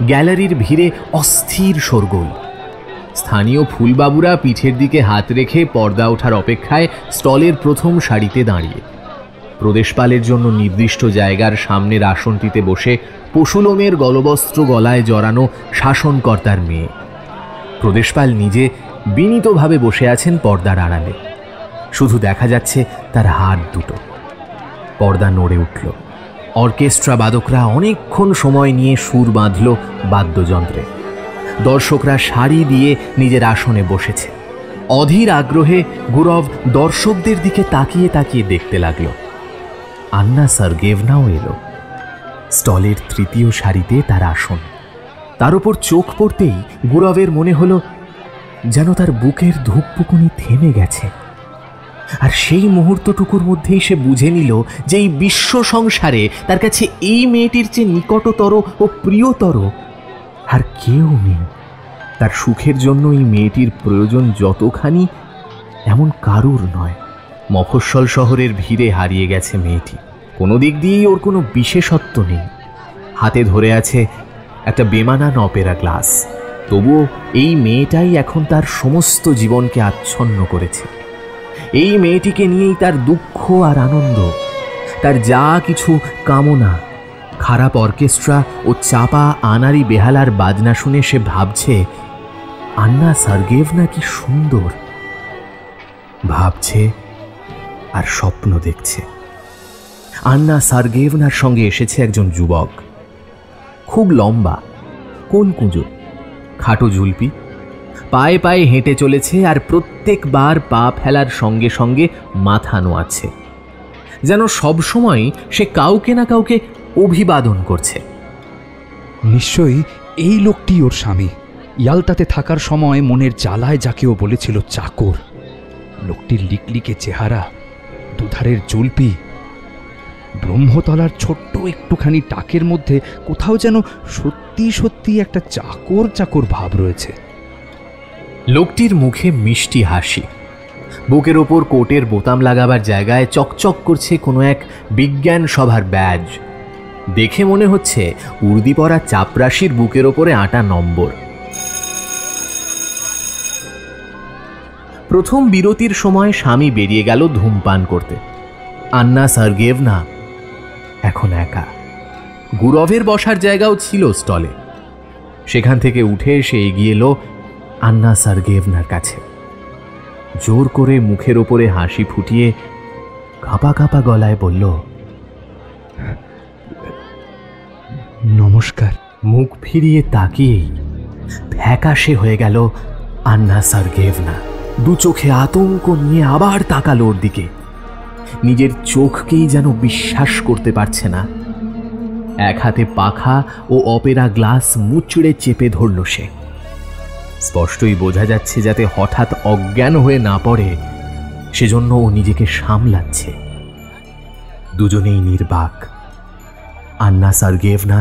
গ্যালারির ভিড়ে অস্থির শোরগোল। স্থানীয় ফুলবাবুরা পিঠের দিকে হাত রেখে পর্দা ওঠার অপেক্ষায় স্টলের প্রথম সারিতে দাঁড়িয়ে। প্রদেশপালের জন্য নির্দিষ্ট জায়গার সামনের আসনটিতে বসে পশুলোমের গলবস্ত্র গলায় জড়ানো শাসনকর্তার মেয়ে। প্রদেশপাল নিজে বিনীতভাবে বসে আছেন পর্দার আড়ালে। শুধু দেখা যাচ্ছে তার হাত দুটো। পর্দা নড়ে উঠল। অর্কেস্ট্রা বাদকরা অনেকক্ষণ সময় নিয়ে সুর বাঁধল বাদ্যযন্ত্রে। দর্শকরা সারি দিয়ে নিজের আসনে বসেছে। অধীর আগ্রহে গুরভ দর্শকদের দিকে তাকিয়ে তাকিয়ে দেখতে লাগল। আন্না সার্গেভনাও এলো। স্টলের তৃতীয় সারিতে তার আসন। তার উপর চোখ পড়তেই গুরভের মনে হলো যেন তার বুকের ধূপপুকুনি থেমে গেছে। আর সেই মুহূর্তটুকুর মধ্যেই সে বুঝে নিল যে এই বিশ্ব সংসারে তার কাছে এই মেয়েটির চেয়ে নিকটতর ও প্রিয়তর আর কেউ নেই। তার সুখের জন্য এই মেয়েটির প্রয়োজন যতখানি এমন কারুর নয়। মফস্বল শহরের ভিড়ে হারিয়ে গেছে মেয়েটি। কোনো দিক দিয়েই ওর কোনো বিশেষত্ব নেই। হাতে ধরে আছে একটা বেমানান অপেরা গ্লাস। তবুও এই মেয়েটাই এখন তার সমস্ত জীবনকে আচ্ছন্ন করেছে। এই মেয়েটিকে নিয়েই তার দুঃখ আর আনন্দ, তার যা কিছু কামনা। খারাপ অর্কেস্ট্রা ও চাপা আনারি বেহালার বাজনা শুনে সে ভাবছে আন্না সার্গেভনা কি সুন্দর। ভাবছে আর স্বপ্ন দেখছে। আন্না সার্গেভনার সঙ্গে এসেছে একজন যুবক, খুব লম্বা, কোন কুঁজো, খাটো ঝুলপি, পায়ে পায়ে হেঁটে চলেছে আর প্রত্যেকবার পা ফেলার সঙ্গে সঙ্গে মাথা নোয়াচ্ছে, যেন সবসময় সে কাউকে না কাউকে অভিবাদন করছে। নিশ্চয়ই এই লোকটি ওর স্বামী। ইয়ালতাতে থাকার সময় মনের জ্বালায় যাকেও বলেছিল চাকর। লোকটির লিকলিকে চেহারা, দুধারের জুলপি, ব্রহ্মতলার ছোট্ট একটুখানি টাকের মধ্যে কোথাও যেন সত্যি সত্যি একটা চাকর চাকর ভাব রয়েছে। লোকটির মুখে মিষ্টি হাসি। বুকের ওপর কোটের বোতাম লাগাবার জায়গায় চকচক করছে কোনো এক বিজ্ঞান সভার ব্যাজ। দেখে মনে হচ্ছে উর্দি পরা চাপরাশির বুকের ওপরে আটা নম্বর। প্রথম বিরতির সময় স্বামী বেরিয়ে গেল ধূমপান করতে। আন্না সার্গেভনা এখন একা। গুরভের বসার জায়গাও ছিল স্টলে। সেখান থেকে উঠে এসে এগিয়ে এলো আন্না সার্গেভনার কাছে। জোর করে মুখের ওপরে হাসি ফুটিয়ে কাঁপা কাঁপা গলায় বলল, নমস্কার। মুখ ফিরিয়ে তাকিয়েই ফ্যাকাশে হয়ে গেল আন্না সার্গেভনা। দু চোখে আতঙ্ক নিয়ে আবার তাকালো ওর দিকে। নিজের চোখকেই যেন বিশ্বাস করতে পারছে না। এক হাতে পাখা ও অপেরা গ্লাস মুচড়ে চেপে ধরল সে। স্পষ্টই বোঝা যাচ্ছে যাতে হঠাৎ অজ্ঞান হয়ে না পড়ে সেজন্য ও নিজেকে সামলাচ্ছে। দুজনেই নির্বাক। আন্না সার্গেভনা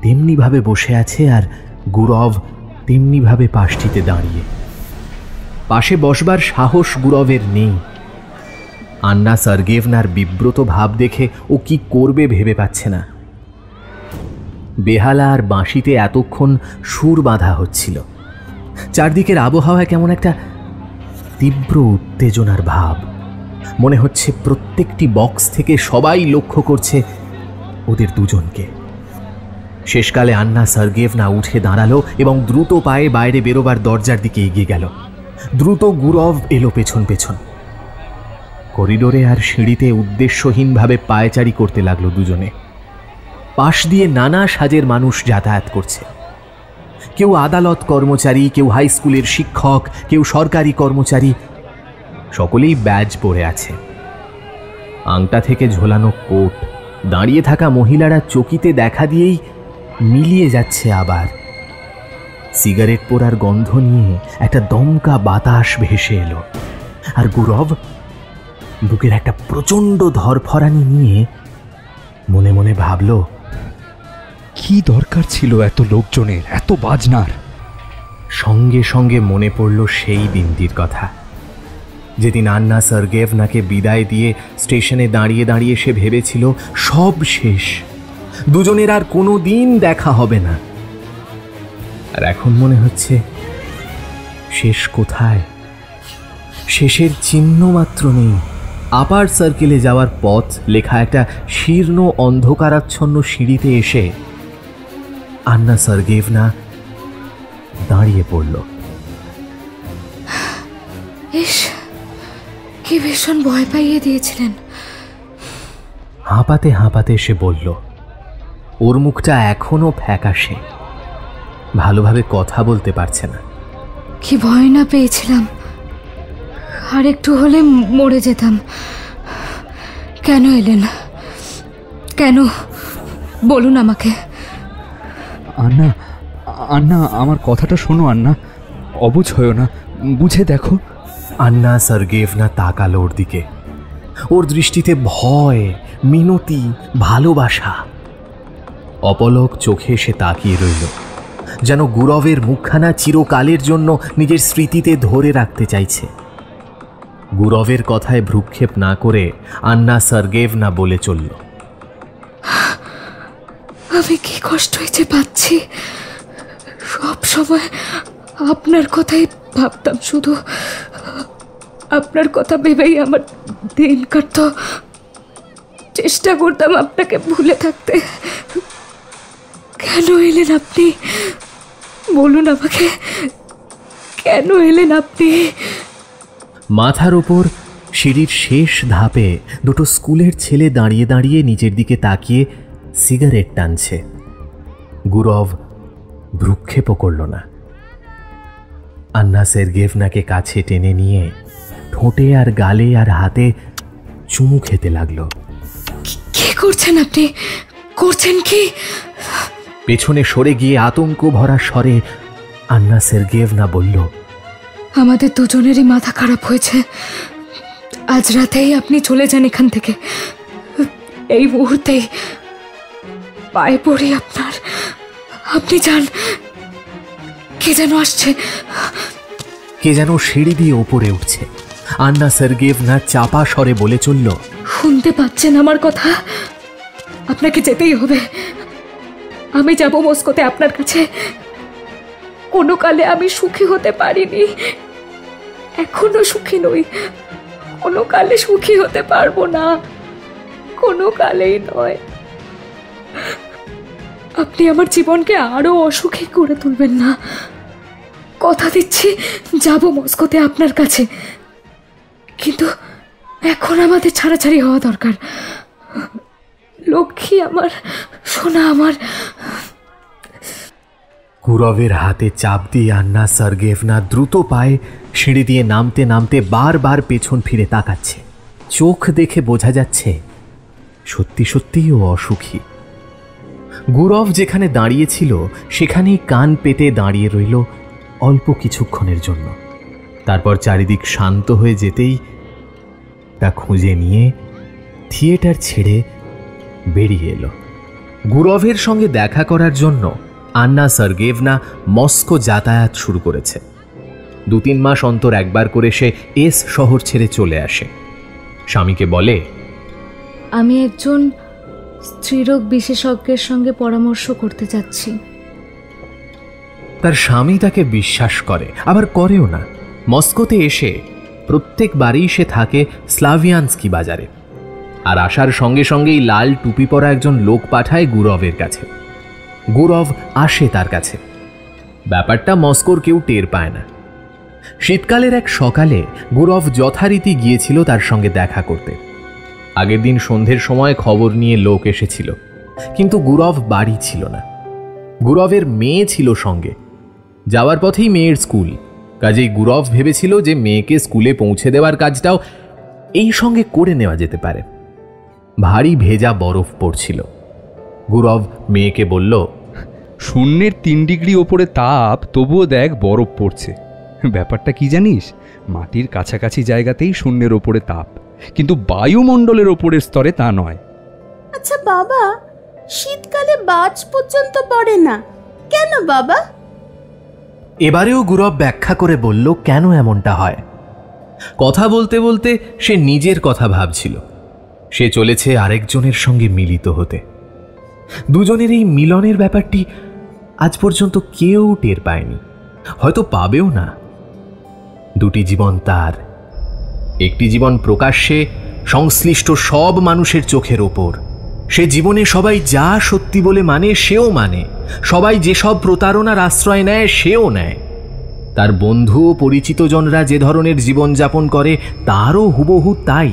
তেমনিভাবে বসে আছে আর গুরভ তেমনিভাবে পাশটিতে দাঁড়িয়ে। পাশে বসবার সাহস গুরভের নেই। আন্না সার্গেভনার বিব্রত ভাব দেখে ও কি করবে ভেবে পাচ্ছে না। বেহালা আর বাঁশিতে এতক্ষণ সুর বাঁধা হচ্ছিল। চারদিকের আবহাওয়ায় কেমন একটা তীব্র উত্তেজনার ভাব। মনে হচ্ছে প্রত্যেকটি বক্স থেকে সবাই লক্ষ্য করছে ওদের দুজনকে। শেষকালে আন্না সার্গেভনা উঠে দাঁড়ালো এবং দ্রুত পায়ে বাইরে বেরোবার দরজার দিকে এগিয়ে গেল। দ্রুত গুরভ এলো পেছন পেছন। করিডোরে আর সিঁড়িতে উদ্দেশ্যহীনভাবে পায়চারি করতে লাগলো দুজনে। পাশ দিয়ে নানা সাজের মানুষ যাতায়াত করছে। কেউ আদালত কর্মচারী, কেউ হাই স্কুলের শিক্ষক, কেউ সরকারি কর্মচারী, সকলেই ব্যাজ পরে আছে। আংটা থেকে ঝোলানো কোট, দাঁড়িয়ে থাকা মহিলারা চকিতে দেখা দিয়েই মিলিয়ে যাচ্ছে। আবার সিগারেট পোড়ার গন্ধ নিয়ে একটা দমকা বাতাস ভেসে এলো, আর গুরভ বুকের একটা প্রচণ্ড ধরফরানি নিয়ে মনে মনে ভাবল, কি দরকার ছিল এত লোকজনের, এত বাজনার? সঙ্গে সঙ্গে মনে পড়ল সেই দিনটির কথা, যেদিন আন্না সার্গেভনাকে বিদায় দিয়ে স্টেশনে দাঁড়িয়ে দাঁড়িয়ে সে ভেবেছিল সব শেষ, দুজনের আর কোনো দিন দেখা হবে না। আর এখন মনে হচ্ছে শেষ কোথায়? শেষের চিহ্ন মাত্র নেই। আপার সার্কেলে যাওয়ার পথ লেখা একটা শীর্ণ অন্ধকারাচ্ছন্ন সিঁড়িতে এসে আন্না সার্গেভনা দাঁড়িয়ে পড়ল। ইস, কি ভীষণ ভয় পাইয়ে দিয়েছিলেন। হাঁপাতে হাঁপাতে সে বলল, ওর মুখটা এখনো ফ্যাকাশে, ভালোভাবে কথা বলতে পারছে না। কি ভয় না পেয়েছিলাম, আর একটু হলে মরে যেতাম। কেন এলেন? কেন বলুন আমাকে। আন্না, আন্না, আমার কথাটা শোনো আন্না, অবুঝ হয়েও না, বুঝে দেখো। আন্না সার্গেভনা তাকালো ওর দিকে। ওর দৃষ্টিতে ভয়, মিনতি, ভালোবাসা। অপলক চোখে সে তাকিয়ে রইল, যেন গুরভের মুখখানা চিরকালের জন্য নিজের স্মৃতিতে ধরে রাখতে চাইছে। গুরভের কথায় ভ্রুক্ষেপ না করে আন্না সার্গেভনা বলে চলল, আমি কি কষ্ট হয়েছে পাচ্ছি। সব সময় আপনার কথাই ভাবতাম, শুধু আপনার কথা ভেবেই আমার দিন কাটত। চেষ্টা করতাম আপনাকে ভুলে থাকতে। কেন এলেন আপনি? বলুন আমাকে, কেন এলেন আপনি? মাথার ওপর সিঁড়ির শেষ ধাপে দুটো স্কুলের ছেলে দাঁড়িয়ে দাঁড়িয়ে নিচের দিকে তাকিয়ে সিগারেট টানছে। গুরভ ভ্রুক্ষেপও করল না। আন্না সার্গেভনাকে কাছে টেনে নিয়ে ঠোঁটে আর গালে আর হাতে চুমু খেতে লাগলো। কি করছেন আপনি? করছেন কি? পেছনে সরে গিয়ে আতঙ্ক ভরা স্বরে আন্না সার্গেভনা বলল, আমাদের দুজনেরই মাথা খারাপ হয়েছে। আজ রাতেই আপনি চলে যান এখান থেকে, এই মুহূর্তেই। পায়ে পড়ি আপনার, আপনি যান। কে যেন আসছে, কে যেন সিঁড়ি দিয়ে ওপরে উঠছে। আন্না সার্গেভনা চাপা স্বরে বলে চলল, শুনতে পাচ্ছেন আমার কথা? আপনাকে যেতেই হবে। আমি যাব মস্কোতে আপনার কাছে। কোনো কালে আমি সুখী হতে পারিনি, এখনো সুখী নই, কোনো কালে সুখী হতে পারবো না, কোনো কালেই নয়। আপনি আমার জীবনকে আরো অসুখী করে তুলবেন না। কথা দিচ্ছি যাব মস্কোতে আপনার কাছে, কিন্তু এখন আমাদের ছাড়াছাড়ি হওয়া দরকার। লক্ষ্মী আমার, সোনা আমার। গুরভের হাতে চাপ দিয়ে আন্না সার্গেভনা দ্রুত পায়ে সিঁড়ি দিয়ে নামতে নামতে বারবার পেছন ফিরে তাকাচ্ছে। চোখ দেখে বোঝা যাচ্ছে সত্যি সত্যিই ও অসুখী। গুরভ যেখানে দাঁড়িয়েছিল সেখানেই কান পেতে দাঁড়িয়ে রইল অল্প কিছুক্ষণের জন্য। তারপর চারিদিক শান্ত হয়ে যেতেই তা খুঁজে নিয়ে থিয়েটার ছেড়ে বেরিয়ে এলো। গুরভের সঙ্গে দেখা করার জন্য আন্না সার্গেভনা মস্কো যাতায়াত শুরু করেছে। 2-3 মাস অন্তর একবার করে সে এস শহর ছেড়ে চলে আসে। স্বামীকে বলে, আমি একজন স্ত্রীরোগ বিশেষজ্ঞের সঙ্গে পরামর্শ করতে যাচ্ছি। তার স্বামী তাকে বিশ্বাস করে, আবার করেও না। মস্কোতে এসে প্রত্যেকবারই সে থাকে স্লাভিয়ানস্কি বাজারে, আর আসার সঙ্গে সঙ্গেই লাল টুপি পরা একজন লোক পাঠায় গুরবের কাছে। গুরব আসে তার কাছে। ব্যাপারটা মস্কোর কেউ টের পায় না। শীতকালের এক সকালে গুরব যথারীতি গিয়েছিল তার সঙ্গে দেখা করতে। আগের দিন সন্ধ্যের সময় খবর নিয়ে লোক এসেছিল, কিন্তু গুরব বাড়ি ছিল না। গুরবের মেয়ে ছিল সঙ্গে। যাওয়ার পথেই মেয়ের স্কুল, কাজেই গুরব ভেবেছিল যে মেয়েকে স্কুলে পৌঁছে দেওয়ার কাজটাও এই সঙ্গে করে নেওয়া যেতে পারে। ভারী ভেজা বরফ পড়ছিল। গুরব মেয়েকে বলল, 0 ডিগ্রি ওপরে তাপ, তবুও দেখ বরফ পড়ছে। ব্যাপারটা কি জানিস? মাটির কাছাকাছি জায়গাতেই 0 ওপরে তাপ, কিন্তু বায়ুমণ্ডলের ওপরের স্তরে তা নয়। আচ্ছা বাবা, শীতকালে বাজ পর্যন্ত পড়ে না কেন বাবা? এবারেও গুরব ব্যাখ্যা করে বলল কেন এমনটা হয়। কথা বলতে বলতে সে নিজের কথা ভাবছিল। সে চলেছে আরেকজনের সঙ্গে মিলিত হতে। দুজনের এই মিলনের ব্যাপারটি আজ পর্যন্ত কেউ টের পায়নি, হয়তো পাবেও না। দুটি জীবন তার। একটি জীবন প্রকাশ্যে সংশ্লিষ্ট সব মানুষের চোখের ওপর। সে জীবনে সবাই যা সত্যি বলে মানে সেও মানে, সবাই যেসব প্রতারণার আশ্রয় নেয় সেও নেয়। তার বন্ধু ও পরিচিতজনরা যে ধরনের জীবনযাপন করে তারও হুবহু তাই।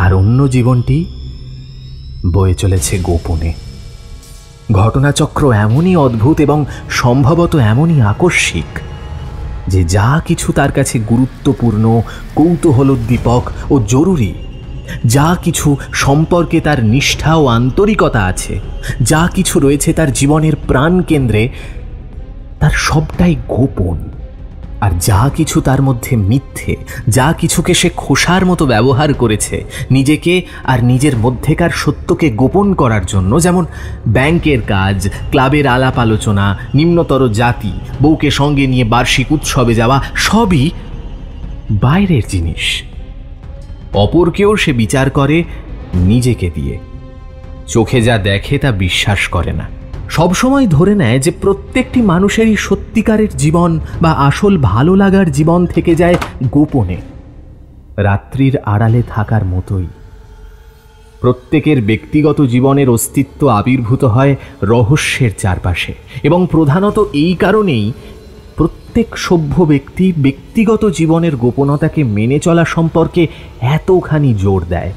আর অন্য জীবনটি বয়ে চলেছে গোপনে। ঘটনাচক্র এমনই অদ্ভুত এবং সম্ভবত এমনই আকস্মিক যে যা কিছু তার কাছে গুরুত্বপূর্ণ, কৌতূহলোদ্দীপক ও জরুরি, যা কিছু সম্পর্কে তার নিষ্ঠা ও আন্তরিকতা আছে, যা কিছু রয়েছে তার জীবনের প্রাণকেন্দ্রে, তার সবটাই গোপন। আর যা কিছু তার মধ্যে মিথ্যে, যা কিছুকে সে খোসার মতো ব্যবহার করেছে নিজেকে আর নিজের মধ্যেকার সত্যকে গোপন করার জন্য, যেমন ব্যাংকের কাজ, ক্লাবের আলাপ আলোচনা, নিম্নতর জাতি, বউকে সঙ্গে নিয়ে বার্ষিক উৎসবে যাওয়া, সবই বাইরের জিনিস। অপরকেও সে বিচার করে নিজেকে দিয়ে। চোখে যা দেখে তা বিশ্বাস করে না। সবসময় ধরে নেয় যে প্রত্যেকটি মানুষেরই সত্যিকারের জীবন বা আসল ভালো লাগার জীবন থেকে যায় গোপনে, রাত্রির আড়ালে থাকার মতোই। প্রত্যেকের ব্যক্তিগত জীবনের অস্তিত্ব আবির্ভূত হয় রহস্যের চারপাশে, এবং প্রধানত এই কারণেই প্রত্যেক সভ্য ব্যক্তি ব্যক্তিগত জীবনের গোপনতাকে মেনে চলা সম্পর্কে এতখানি জোর দেয়।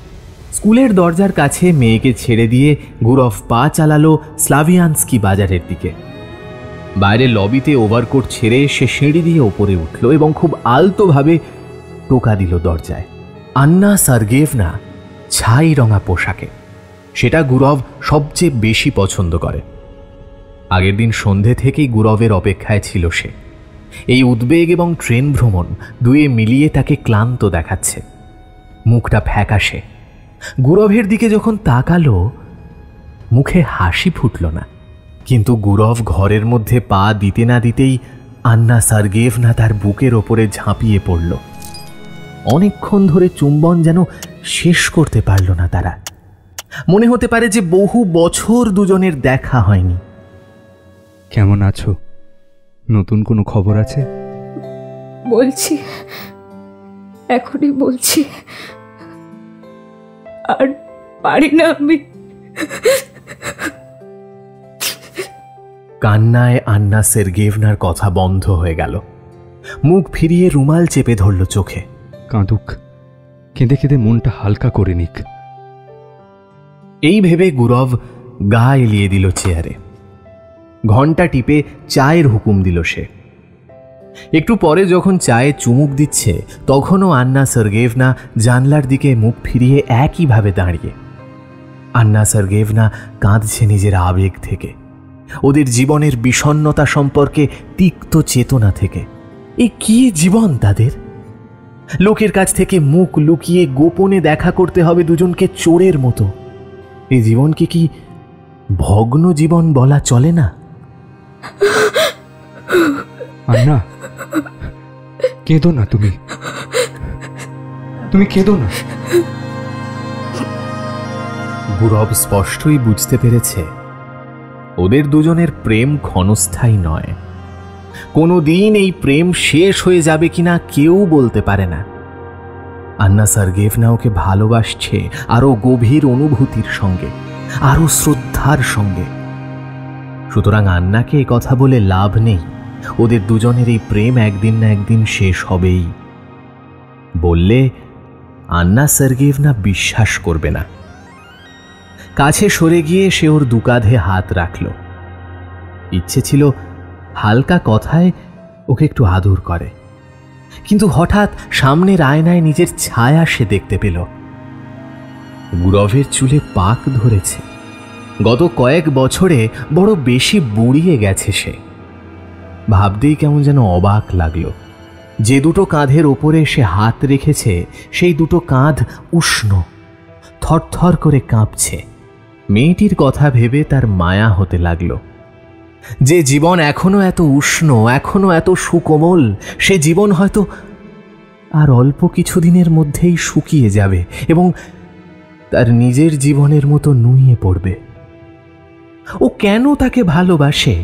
স্কুলের দরজার কাছে মেয়েকে ছেড়ে দিয়ে গুরব পা চালালো স্লাভিয়ানস্কি বাজারের দিকে। বাইরে লবিতে ওভারকোট ছেড়ে সে সিঁড়ি দিয়ে ওপরে উঠল এবং খুব আলতোভাবে টোকা দিল দরজায়। আন্না সার্গেভনা ছাই রঙা পোশাকে। সেটা গুরব সবচেয়ে বেশি পছন্দ করে। আগের দিন সন্ধে থেকেই গুরবের অপেক্ষায় ছিল সে। এই উদ্বেগ এবং ট্রেন ভ্রমণ দুয়ে মিলিয়ে তাকে ক্লান্ত দেখাচ্ছে। মুখটা ফ্যাকাশে। গুরবের দিকে যখন তাকালো, মুখে হাসি ফুটল না। কিন্তু গুরব ঘরের মধ্যে পা দিতে না দিতেই আন্না সার্গেভনা তার বুকের ওপরে ঝাঁপিয়ে পড়ল। অনেকক্ষণ ধরে চুম্বন যেন শেষ করতে পারল না তারা। মনে হতে পারে যে বহু বছর দুজনের দেখা হয়নি। কেমন আছো? নতুন কোনো খবর আছে? বলছি, এখনই বলছি, আর পারি না আমি। কান্নায় আন্না সের্গেভনার কথা বন্ধ হয়ে গেল। মুখ ফিরিয়ে রুমাল চেপে ধরল চোখে। কাঁদুক, কেঁদে কেঁদে মনটা হালকা করে নিক। এই ভেবে গুরব গা এলিয়ে দিল চেয়ারে। ঘন্টা টিপে চায়ের হুকুম দিল সে। একটু পরে যখন চায়ে চুমুক দিচ্ছে, তখনও আন্না সার্গেভনা জানলার দিকে মুখ ফিরিয়ে একইভাবে দাঁড়িয়ে। আন্না সার্গেভনা কাঁদছে নিজের আবেগ থেকে, ওদের জীবনের বিষণ্ণতা সম্পর্কে তিক্ত চেতনা থেকে। এ কি জীবন তাদের! লোকের কাছ থেকে মুখ লুকিয়ে গোপনে দেখা করতে হবে দুজনকে চোরের মতো। এই জীবনকে কি ভগ্ন জীবন বলা চলে না? আন্না, কেঁদো না, তুমি কেঁদো না। গুরব স্পষ্টই বুঝতে পেরেছে ওদের দুজনের প্রেম ক্ষণস্থায়ী নয়। কোনো দিন এই প্রেম শেষ হয়ে যাবে কিনা কেউ বলতে পারে না। আন্না সার্গেভনা ওকে ভালোবাসছে আরো গভীর অনুভূতির সঙ্গে, আরো শ্রদ্ধার সঙ্গে। সুতরাং আন্নাকে এই কথা বলে লাভ নেই, ওদের দুজনের এই প্রেম একদিন না একদিন শেষ হবেই। বললে আন্না সার্গেভনা বিশ্বাস করবে না। কাছে সরে গিয়ে সে ওর দুকাঁধে হাত রাখল। ইচ্ছে ছিল হালকা কথায় ওকে একটু আদর করে, কিন্তু হঠাৎ সামনের আয়নায় নিজের ছায়া সে দেখতে পেল। গুরভের চুলে পাক ধরেছে। গত কয়েক বছরে বড় বেশি বুড়িয়ে গেছে সে। ভাবতেই কেমন যেন অবাক লাগলো। যে দুটো কাঁধের ওপরে সে হাত রেখেছে সেই দুটো কাঁধ উষ্ণ, থরথর করে কাঁপছে। মেয়েটির কথা ভেবে তার মায়া হতে লাগলো। যে জীবন এখনো এত উষ্ণ, এখনো এত সুকোমল, সে জীবন হয়তো আর অল্প কিছুদিনের মধ্যেই শুকিয়ে যাবে এবং তার নিজের জীবনের মতো নুয়ে পড়বে। ও কেন তাকে ভালোবাসে?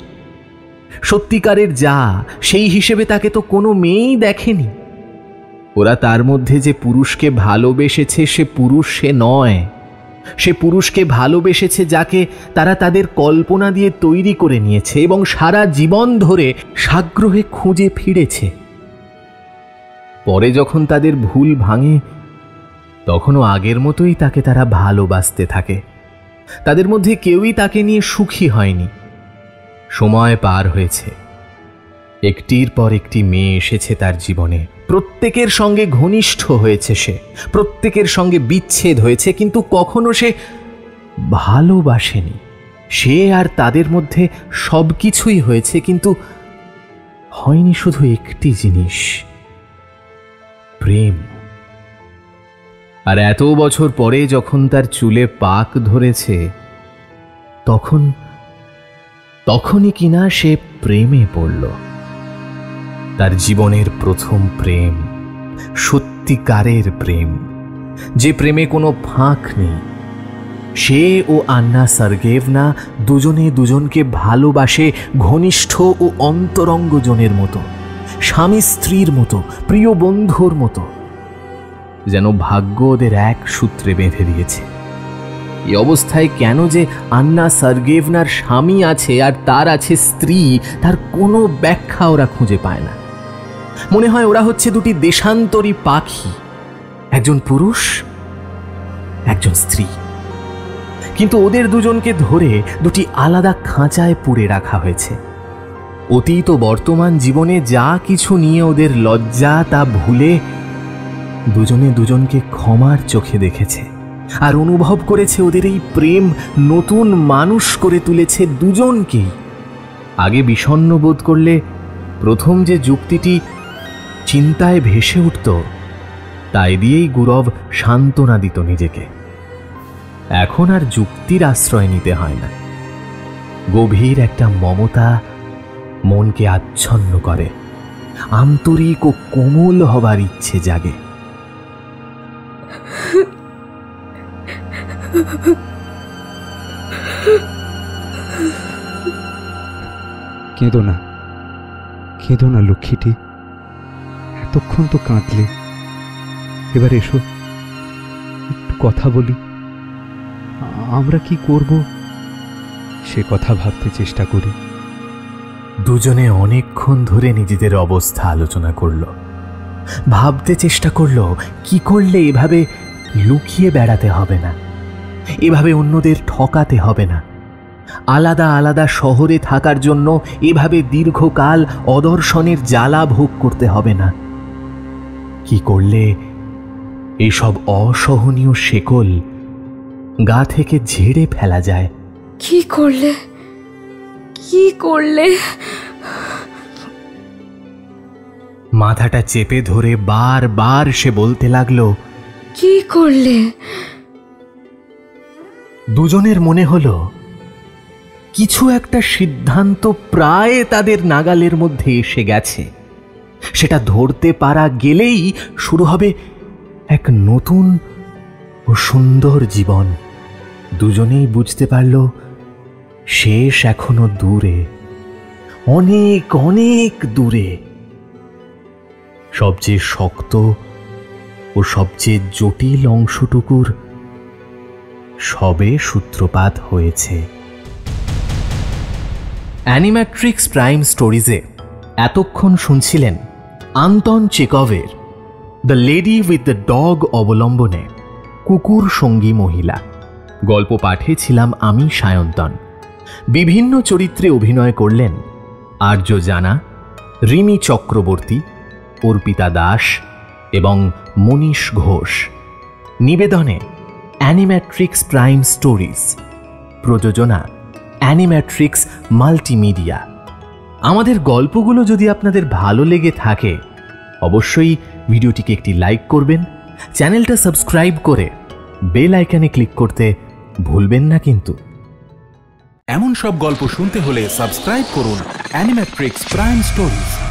সত্যিকারের যা, সেই হিসেবে তাকে তো কোনো মেয়েই দেখেনি। ওরা তার মধ্যে যে পুরুষকে ভালোবেসেছে সে পুরুষ সে নয়। সে পুরুষকে ভালোবেসেছে যাকে তারা তাদের কল্পনা দিয়ে তৈরি করে নিয়েছে এবং সারা জীবন ধরে সাগ্রহে খুঁজে ফিরেছে। পরে যখন তাদের ভুল ভাঙে তখনও আগের মতোই তাকে তারা ভালোবাসতে থাকে। তাদের মধ্যে কেউই তাকে নিয়ে সুখী হয়নি। সময় পার হয়েছে, একটির পর একটি মেয়ে এসেছে তার জীবনে। প্রত্যেকের সঙ্গে ঘনিষ্ঠ হয়েছে সে, প্রত্যেকের সঙ্গে বিচ্ছেদ হয়েছে, কিন্তু কখনো সে ভালোবাসেনি। সে আর তাদের মধ্যে সব কিছুই হয়েছে, কিন্তু হয়নি শুধু একটি জিনিস, প্রেম। আর এত বছর পরে যখন তার চুলে পাক ধরেছে তখনই কিনা সে প্রেমে পড়ল। তার জীবনের প্রথম প্রেম, সত্যিকারের প্রেম, যে প্রেমে কোনো ফাঁক নেই। সে ও আন্না সার্গেভনা দুজনে দুজনকে ভালোবাসে ঘনিষ্ঠ ও অন্তরঙ্গজনের মতো, স্বামী স্ত্রীর মতো, প্রিয় বন্ধুর মতো। যেন ভাগ্য ওদের এক সূত্রে বেঁধে দিয়েছে। এই অবস্থায় কেন যে আন্না সার্গেভনার স্বামী আছে আর তার আছে স্ত্রী, তার কোনো ব্যাখ্যা ওরা খুঁজে পায় না। মনে হয় ওরা হচ্ছে দুটি দেশান্তরী পাখি, একজন পুরুষ, একজন স্ত্রী। কিন্তু ওদের দুজনকে ধরে দুটি আলাদা খাঁচায় পুরে রাখা হয়েছে। অতীত ও বর্তমান জীবনে যা কিছু নিয়ে ওদের লজ্জা তা ভুলে দুজনে দুজনকে ক্ষমার চোখে দেখেছে আর অনুভব করেছে ওদের এই প্রেম নতুন মানুষ করে তুলেছে দুজনকেই। আগে বিষণ্ণ বোধ করলে প্রথম যে যুক্তিটি চিন্তায় ভেসে উঠত তাই দিয়েই গুরব সান্ত্বনা দিত নিজেকে। এখন আর যুক্তির আশ্রয় নিতে হয় না। গভীর একটা মমতা মনকে আচ্ছন্ন করে, আন্তরিক ও কোমল হবার ইচ্ছে জাগে। কেঁদো না, কেঁদো না লক্ষ্মীটি, এতক্ষণ তো কাঁদলে, এবার এসো একটু কথা বলি। আমরা কি করব সে কথা ভাবতে চেষ্টা করি। দুজনে অনেকক্ষণ ধরে নিজেদের অবস্থা আলোচনা করল, ভাবতে চেষ্টা করল কি করলে এভাবে লুকিয়ে বেড়াতে হবে না, এভাবে অন্যদের ঠকাতে হবে না, আলাদা আলাদা শহরে থাকার জন্য এভাবে দীর্ঘকাল অদর্শনের জ্বালা ভোগ করতে হবে না। কি করলে এইসব অসহনীয় শেকল গা থেকে ঝেড়ে ফেলা যায়। কি করলে, কি করলে? মাথাটা চেপে ধরে বারবার সে বলতে লাগলো, কি করলে? দুজনের মনে হলো কিছু একটা সিদ্ধান্ত প্রায় তাদের নাগালের মধ্যে এসে গেছে। সেটা ধরতে পারা গেলেই শুরু হবে এক নতুন ও সুন্দর জীবন। দুজনেই বুঝতে পারল শেষ এখনো দূরে, অনেক অনেক দূরে। সবচেয়ে শক্ত ও সবচেয়ে জটিল অংশটুকুর সবে সূত্রপাত হয়েছে। অ্যানিম্যাট্রিক্স প্রাইম স্টোরিজে এতক্ষণ শুনছিলেন আন্তন চেকভের the lady with the dog অবলম্বনে কুকুর সঙ্গী মহিলা। গল্প পাঠে ছিলাম আমি সায়ন্তন। বিভিন্ন চরিত্রে অভিনয় করলেন আর্য জানা, রিমি চক্রবর্তী, অর্পিতা দাস এবং মনীষ ঘোষ। নিবেদনে অ্যানিম্যাট্রিক্স প্রাইম স্টোরিজ, প্রযোজনা অ্যানিম্যাট্রিক্স মাল্টিমিডিয়া। আমাদের গল্পগুলো যদি আপনাদের ভালো লেগে থাকে অবশ্যই ভিডিওটিকে একটি লাইক করবেন, চ্যানেলটা সাবস্ক্রাইব করে বেল আইকনে ক্লিক করতে ভুলবেন না কিন্তু। এমন সব গল্প শুনতে হলে সাবস্ক্রাইব করুন অ্যানিম্যাট্রিক্স প্রাইম স্টোরিজ।